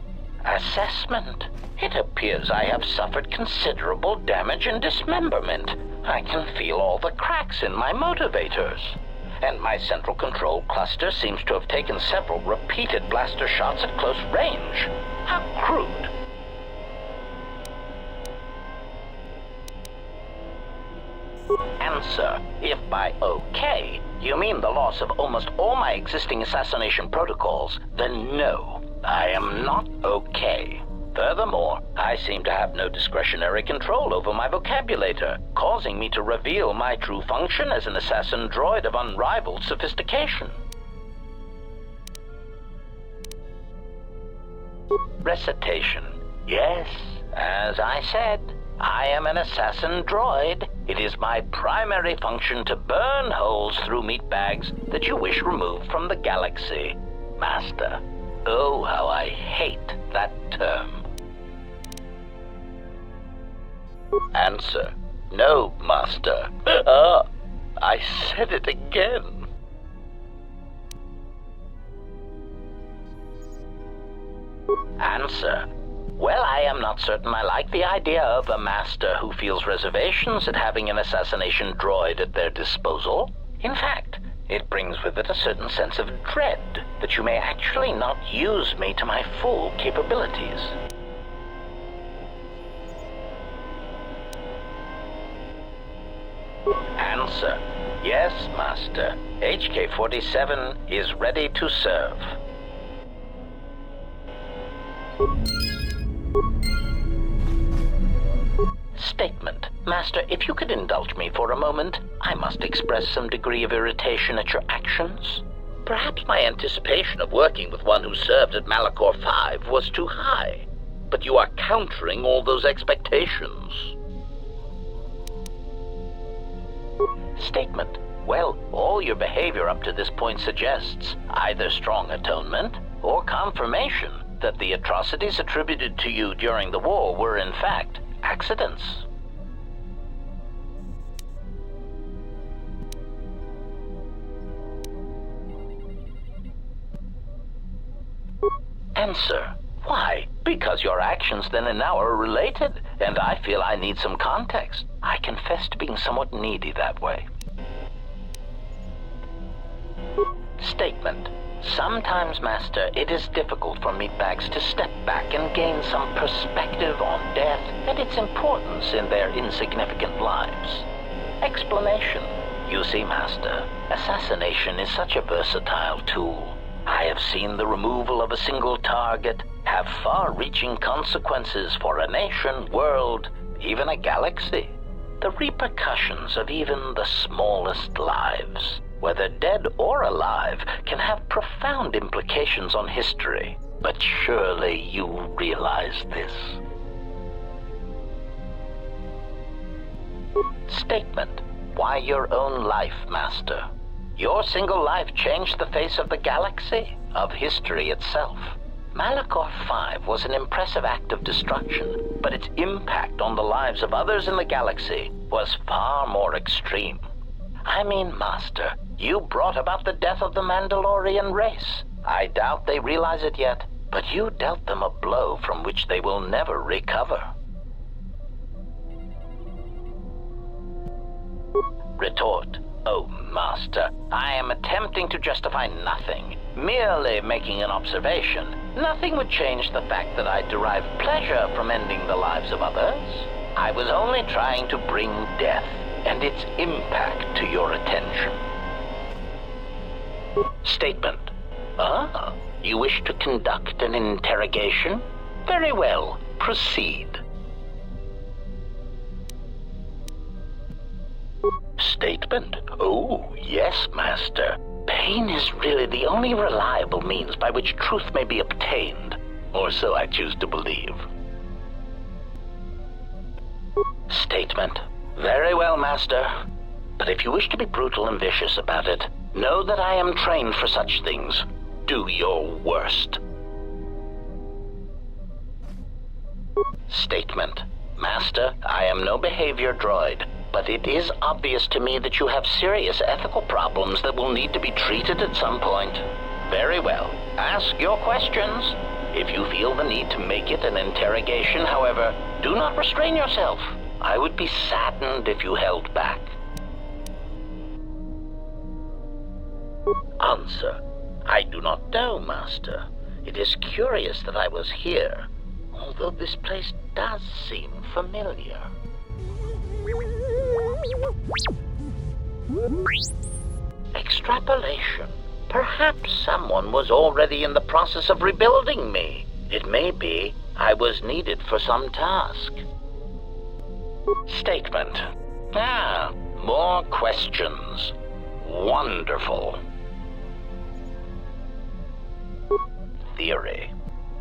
Assessment. It appears I have suffered considerable damage and dismemberment. I can feel all the cracks in my motivators. And my central control cluster seems to have taken several repeated blaster shots at close range. How crude. Answer. If by okay, you mean the loss of almost all my existing assassination protocols, then no, I am not okay. Furthermore, I seem to have no discretionary control over my vocabulator, causing me to reveal my true function as an assassin droid of unrivaled sophistication. Recitation. Yes, as I said, I am an assassin droid. It is my primary function to burn holes through meat bags that you wish removed from the galaxy. Master. Oh, how I hate that term. Answer. No, Master. I said it again. Answer. Well, I am not certain I like the idea of a master who feels reservations at having an assassination droid at their disposal. In fact, it brings with it a certain sense of dread that you may actually not use me to my full capabilities. Answer. Yes, Master. HK-47 is ready to serve. Statement. Master, if you could indulge me for a moment, I must express some degree of irritation at your actions. Perhaps my anticipation of working with one who served at Malachor 5 was too high, but you are countering all those expectations. Statement. Well, all your behavior up to this point suggests either strong atonement or confirmation that the atrocities attributed to you during the war were in fact accidents. Answer. Why? Because your actions then and now are related, and I feel I need some context. I confess to being somewhat needy that way. Statement. Sometimes, Master, it is difficult for meatbags to step back and gain some perspective on death and its importance in their insignificant lives. Explanation. You see, Master, assassination is such a versatile tool. I have seen the removal of a single target have far-reaching consequences for a nation, world, even a galaxy. The repercussions of even the smallest lives, whether dead or alive, can have profound implications on history. But surely you realize this. Statement. Why your own life, Master? Your single life changed the face of the galaxy, of history itself. Malachor 5 was an impressive act of destruction, but its impact on the lives of others in the galaxy was far more extreme. I mean, Master, you brought about the death of the Mandalorian race. I doubt they realize it yet, but you dealt them a blow from which they will never recover. Retort. Oh, Master, I am attempting to justify nothing, merely making an observation. Nothing would change the fact that I derive pleasure from ending the lives of others. I was only trying to bring death and its impact to your attention. Statement. You wish to conduct an interrogation? Very well. Proceed. Statement? Oh, yes, Master. Pain is really the only reliable means by which truth may be obtained, or so I choose to believe. Statement? Very well, Master. But if you wish to be brutal and vicious about it, know that I am trained for such things. Do your worst. Statement. Master, I am no behavior droid, but it is obvious to me that you have serious ethical problems that will need to be treated at some point. Very well. Ask your questions. If you feel the need to make it an interrogation, however, do not restrain yourself. I would be saddened if you held back. Answer. I do not know, Master. It is curious that I was here, although this place does seem familiar. Extrapolation. Perhaps someone was already in the process of rebuilding me. It may be I was needed for some task. Statement. More questions. Wonderful. Theory.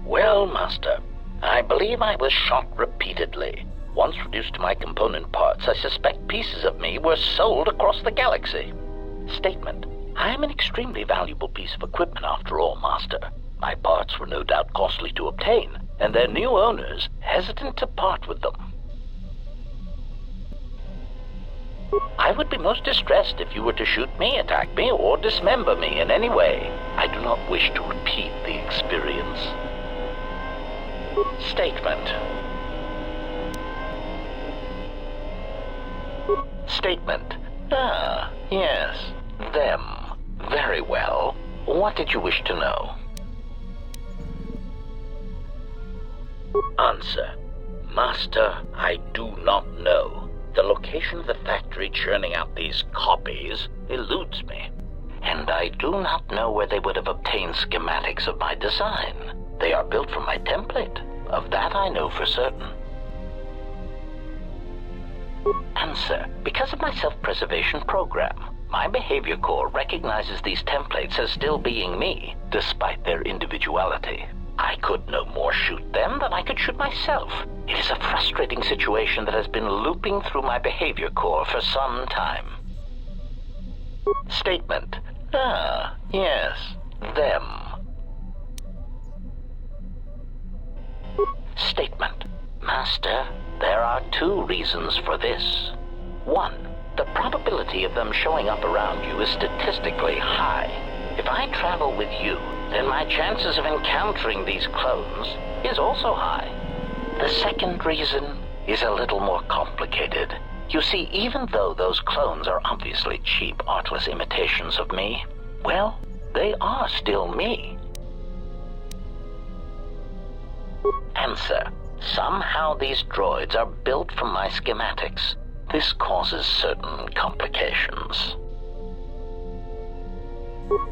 Well, Master, I believe I was shot repeatedly. Once reduced to my component parts, I suspect pieces of me were sold across the galaxy. Statement. I am an extremely valuable piece of equipment after all, Master. My parts were no doubt costly to obtain, and their new owners hesitant to part with them. I would be most distressed if you were to shoot me, attack me, or dismember me in any way. I do not wish to repeat the experience. Statement. Statement. Yes. Them. Very well. What did you wish to know? Answer. Master, I do not know. The location of the factory churning out these copies eludes me. And I do not know where they would have obtained schematics of my design. They are built from my template. Of that I know for certain. Answer. Because of my self-preservation program, my behavior core recognizes these templates as still being me, despite their individuality. I could no more shoot them than I could shoot myself. It is a frustrating situation that has been looping through my behavior core for some time. Statement. Yes. Them. Statement. Master, there are two reasons for this. One, the probability of them showing up around you is statistically high. If I travel with you, then my chances of encountering these clones is also high. The second reason is a little more complicated. You see, even though those clones are obviously cheap, artless imitations of me, well, they are still me. Answer. Somehow these droids are built from my schematics. This causes certain complications.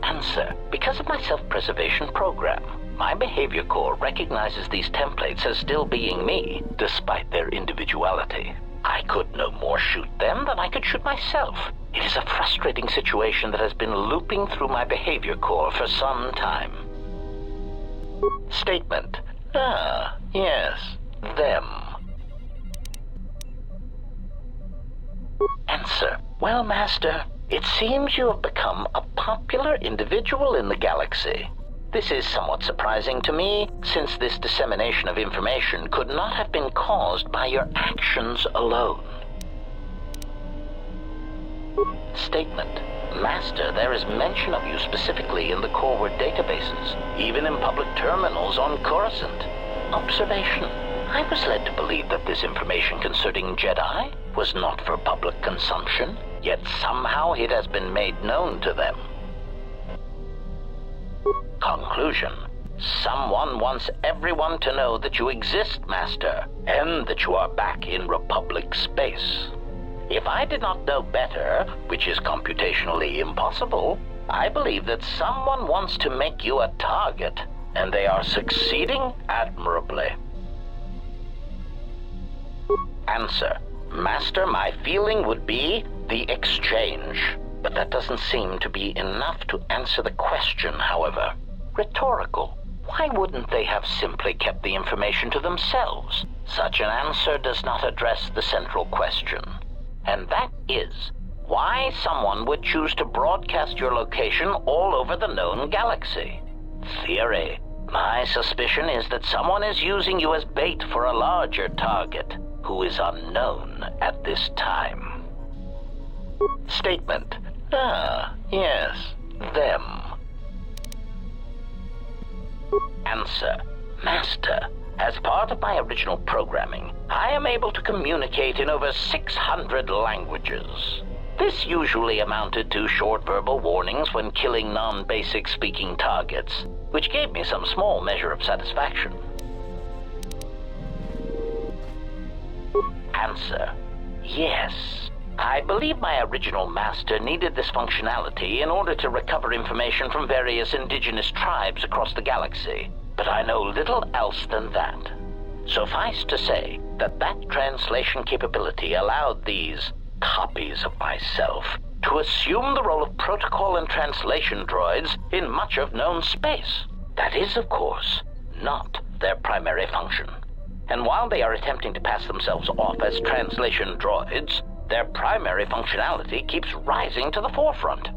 Answer. Because of my self-preservation program, my behavior core recognizes these templates as still being me, despite their individuality. I could no more shoot them than I could shoot myself. It is a frustrating situation that has been looping through my behavior core for some time. Statement. Yes. Them. Answer. Well, Master, it seems you have become a popular individual in the galaxy. This is somewhat surprising to me, since this dissemination of information could not have been caused by your actions alone. Statement. Master, there is mention of you specifically in the Corward databases, even in public terminals on Coruscant. Observation. I was led to believe that this information concerning Jedi was not for public consumption, yet somehow it has been made known to them. Conclusion. Someone wants everyone to know that you exist, Master, and that you are back in Republic space. If I did not know better, which is computationally impossible, I believe that someone wants to make you a target, and they are succeeding admirably. Answer. Master, my feeling would be the exchange. But that doesn't seem to be enough to answer the question, however. Rhetorical. Why wouldn't they have simply kept the information to themselves? Such an answer does not address the central question. And that is, why someone would choose to broadcast your location all over the known galaxy. Theory. My suspicion is that someone is using you as bait for a larger target, who is unknown at this time. Statement. Ah, yes, them. Answer. Master, as part of my original programming, I am able to communicate in over 600 languages. This usually amounted to short verbal warnings when killing non-basic speaking targets, which gave me some small measure of satisfaction. Answer. Yes. I believe my original master needed this functionality in order to recover information from various indigenous tribes across the galaxy, but I know little else than that. Suffice to say that translation capability allowed these copies of myself to assume the role of protocol and translation droids in much of known space. That is, of course, not their primary function. And while they are attempting to pass themselves off as translation droids, their primary functionality keeps rising to the forefront.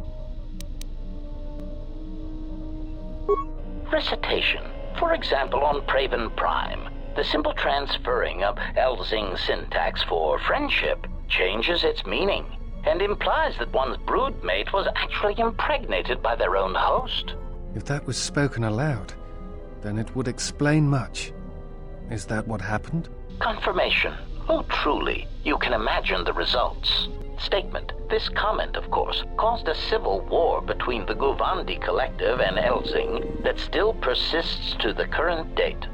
Recitation. For example, on Praven Prime, the simple transferring of Elzing syntax for friendship changes its meaning and implies that one's broodmate was actually impregnated by their own host. If that was spoken aloud, then it would explain much. Is that what happened? Confirmation. Oh, truly, you can imagine the results. Statement. This comment, of course, caused a civil war between the Guvandi Collective and Elzing that still persists to the current date.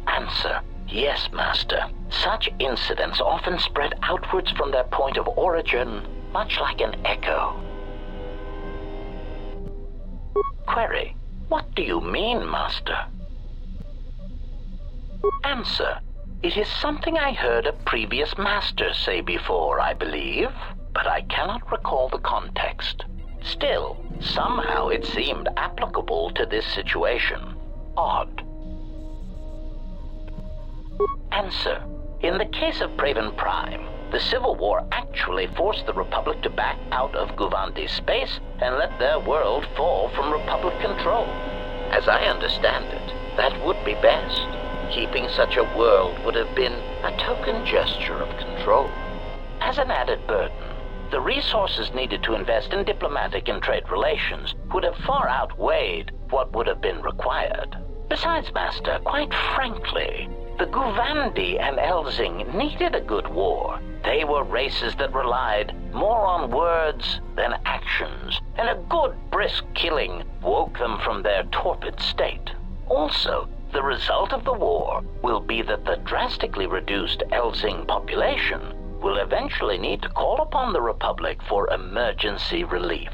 Answer. Yes, Master. Such incidents often spread outwards from their point of origin, much like an echo. Query. What do you mean, Master? Answer. It is something I heard a previous master say before, I believe, but I cannot recall the context. Still, somehow it seemed applicable to this situation. Odd. Answer. In the case of Praven Prime, the Civil War actually forced the Republic to back out of Guvandi's space and let their world fall from Republic control. As I understand it, that would be best. Keeping such a world would have been a token gesture of control. As an added burden, the resources needed to invest in diplomatic and trade relations would have far outweighed what would have been required. Besides, Master, quite frankly, the Guvandi and Elzing needed a good war. They were races that relied more on words than actions, and a good brisk killing woke them from their torpid state. Also, the result of the war will be that the drastically reduced Elzing population will eventually need to call upon the Republic for emergency relief.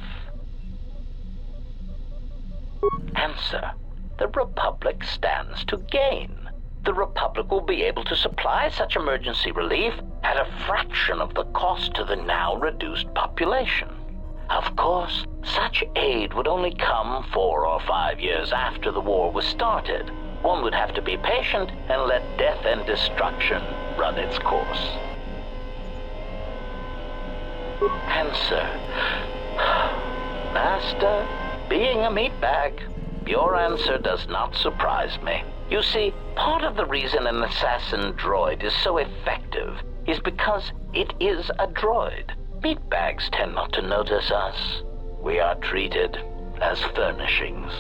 Answer. The Republic stands to gain. The Republic will be able to supply such emergency relief at a fraction of the cost to the now reduced population. Of course, such aid would only come 4 or 5 years after the war was started. One would have to be patient and let death and destruction run its course. Answer. Master, being a meatbag, your answer does not surprise me. You see, part of the reason an assassin droid is so effective is because it is a droid. Meatbags tend not to notice us. We are treated as furnishings.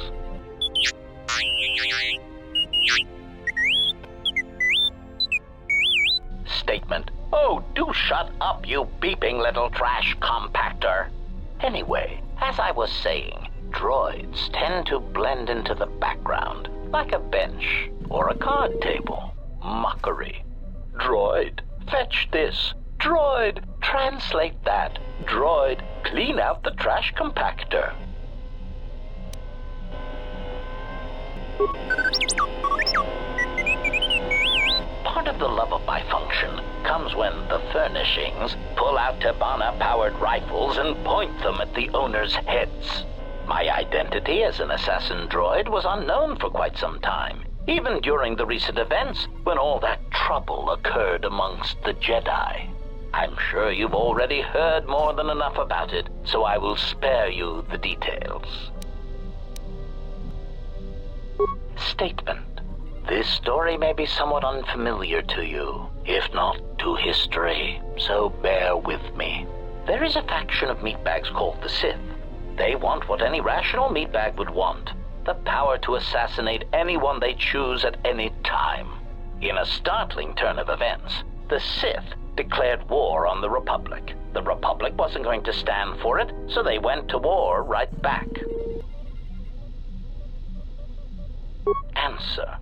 Statement. Oh, do shut up, you beeping little trash compactor. Anyway, as I was saying, droids tend to blend into the background, like a bench or a card table. Mockery. Droid, fetch this. Droid, translate that. Droid, clean out the trash compactor. Part of the love of my function comes when the furnishings pull out Tabana-powered rifles and point them at the owner's heads. My identity as an assassin droid was unknown for quite some time, even during the recent events when all that trouble occurred amongst the Jedi. I'm sure you've already heard more than enough about it, so I will spare you the details. Statement. This story may be somewhat unfamiliar to you, if not to history, so bear with me. There is a faction of meatbags called the Sith. They want what any rational meatbag would want, the power to assassinate anyone they choose at any time. In a startling turn of events, the Sith declared war on the Republic. The Republic wasn't going to stand for it, so they went to war right back. Answer.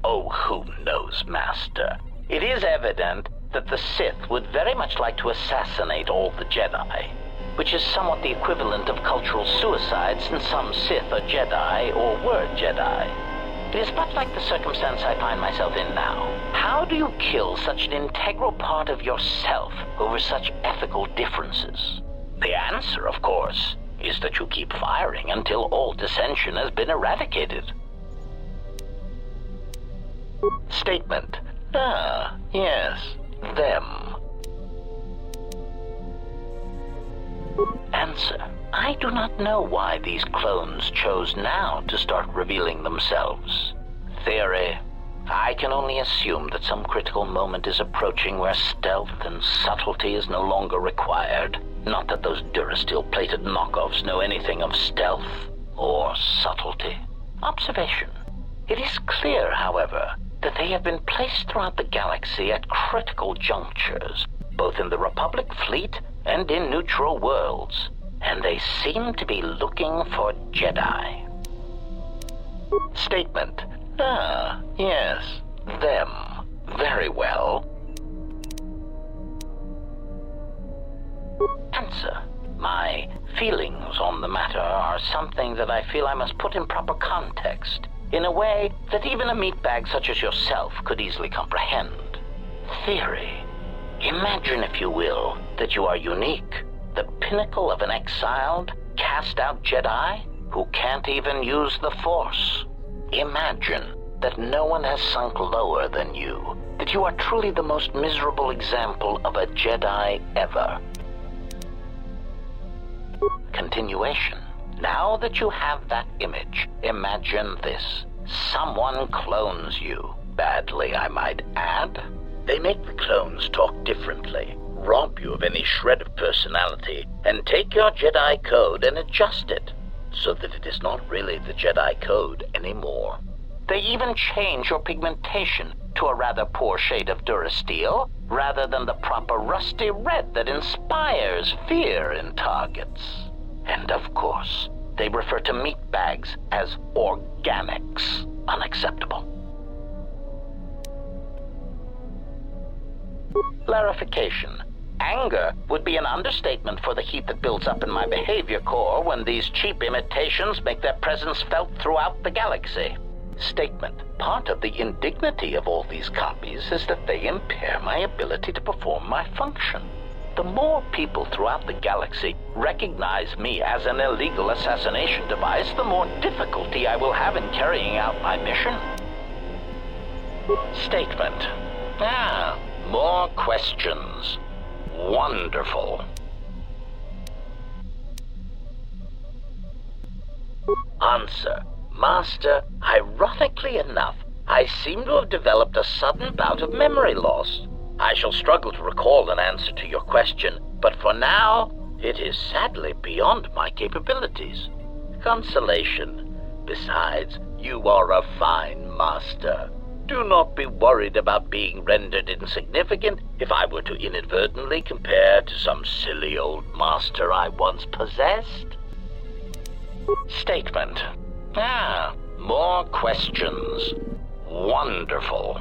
Oh, who knows, Master? It is evident that the Sith would very much like to assassinate all the Jedi, which is somewhat the equivalent of cultural suicide since some Sith are Jedi or were Jedi. It is much like the circumstance I find myself in now. How do you kill such an integral part of yourself over such ethical differences? The answer, of course, is that you keep firing until all dissension has been eradicated. Statement. Ah, yes, them. Answer. I do not know why these clones chose now to start revealing themselves. Theory. I can only assume that some critical moment is approaching where stealth and subtlety is no longer required. Not that those Durasteel-plated knockoffs know anything of stealth or subtlety. Observation. It is clear, however, that they have been placed throughout the galaxy at critical junctures, both in the Republic fleet and in neutral worlds, and they seem to be looking for Jedi. Statement. Ah, yes, them. Very well. Answer. My feelings on the matter are something that I feel I must put in proper context, in a way that even a meatbag such as yourself could easily comprehend. Theory. Imagine, if you will, that you are unique, the pinnacle of an exiled, cast-out Jedi who can't even use the Force. Imagine that no one has sunk lower than you, that you are truly the most miserable example of a Jedi ever. Continuation. Now that you have that image, imagine this. Someone clones you. Badly, I might add. They make the clones talk differently, rob you of any shred of personality, and take your Jedi code and adjust it, so that it is not really the Jedi code anymore. They even change your pigmentation to a rather poor shade of Durasteel, rather than the proper rusty red that inspires fear in targets. And of course, they refer to meatbags as organics. Unacceptable. Clarification. Anger would be an understatement for the heat that builds up in my behavior core when these cheap imitations make their presence felt throughout the galaxy. Statement. Part of the indignity of all these copies is that they impair my ability to perform my function. The more people throughout the galaxy recognize me as an illegal assassination device, the more difficulty I will have in carrying out my mission. Statement. Ah, more questions. Wonderful. Answer. Master, ironically enough, I seem to have developed a sudden bout of memory loss. I shall struggle to recall an answer to your question, but for now, it is sadly beyond my capabilities. Consolation. Besides, you are a fine master. Do not be worried about being rendered insignificant if I were to inadvertently compare to some silly old master I once possessed. Statement. Ah, more questions. Wonderful.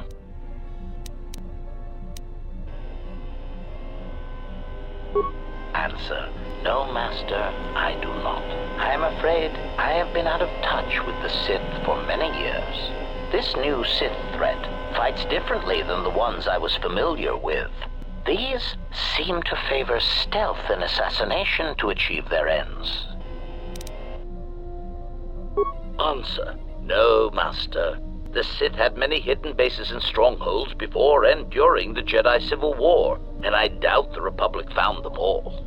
answer. No, Master, I do not. I am afraid I have been out of touch with the Sith for many years. This new Sith threat fights differently than the ones I was familiar with. These seem to favor stealth and assassination to achieve their ends. Answer. No, Master. The Sith had many hidden bases and strongholds before and during the Jedi Civil War, and I doubt the Republic found them all.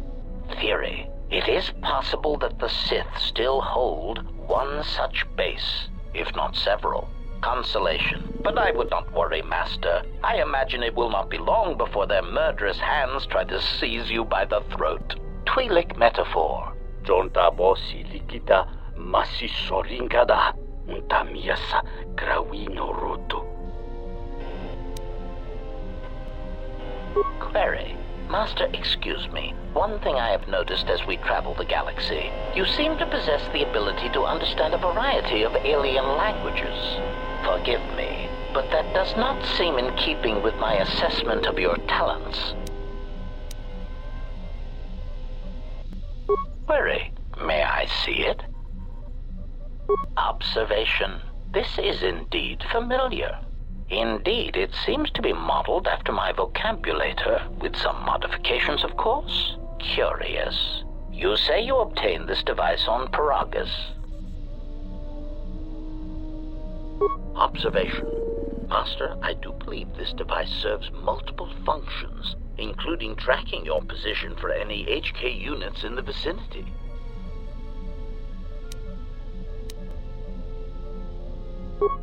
Theory. It is possible that the Sith still hold one such base, if not several. Consolation. But I would not worry, Master. I imagine it will not be long before their murderous hands try to seize you by the throat. Twi'lek metaphor. Jonta bosi likita masi soringada untamiasa grawino roto. Query. Master, excuse me. One thing I have noticed as we travel the galaxy, you seem to possess the ability to understand a variety of alien languages. Forgive me, but that does not seem in keeping with my assessment of your talents. Query. May I see it? Observation. This is indeed familiar. Indeed, it seems to be modeled after my vocabulator, with some modifications, of course. Curious. You say you obtained this device on Paragus. Observation. Master, I do believe this device serves multiple functions, including tracking your position for any HK units in the vicinity.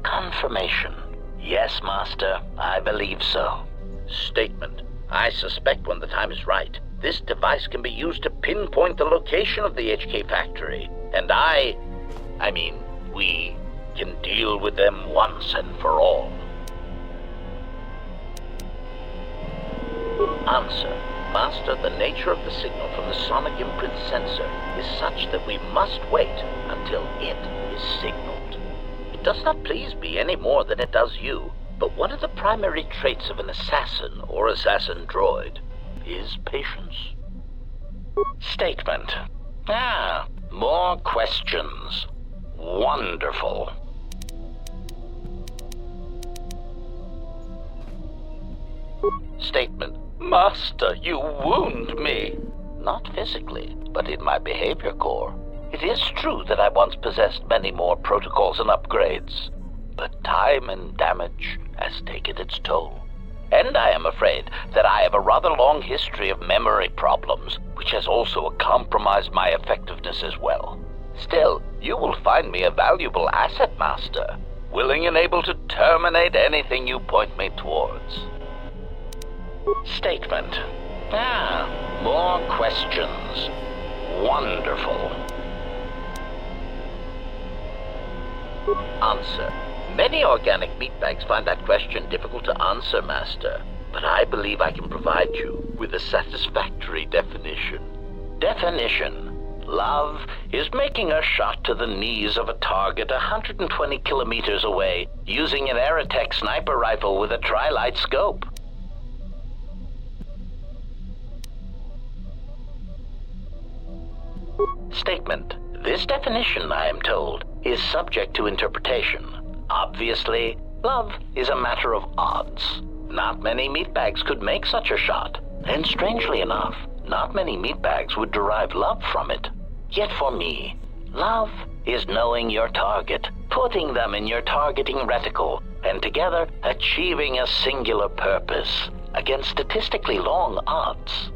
Confirmation. Yes, Master, I believe so. Statement. I suspect when the time is right, this device can be used to pinpoint the location of the HK factory, and we can deal with them once and for all. Answer. Master, the nature of the signal from the sonic imprint sensor is such that we must wait until it is signaled. It does not please me any more than it does you, but one of the primary traits of an assassin or assassin droid is patience. Statement. More questions. Wonderful. Statement. Master, you wound me. Not physically, but in my behavior core. It is true that I once possessed many more protocols and upgrades, but time and damage has taken its toll. And I am afraid that I have a rather long history of memory problems, which has also compromised my effectiveness as well. Still, you will find me a valuable asset, Master, willing and able to terminate anything you point me towards. Statement. More questions. Wonderful. Answer. Many organic meatbags find that question difficult to answer, Master, but I believe I can provide you with a satisfactory definition. Definition. Love is making a shot to the knees of a target 120 kilometers away using an Aerotech sniper rifle with a tri-light scope. Statement. This definition, I am told, is subject to interpretation. Obviously, love is a matter of odds. Not many meatbags could make such a shot, and strangely enough, not many meatbags would derive love from it. Yet for me, love is knowing your target, putting them in your targeting reticle, and together achieving a singular purpose against statistically long odds.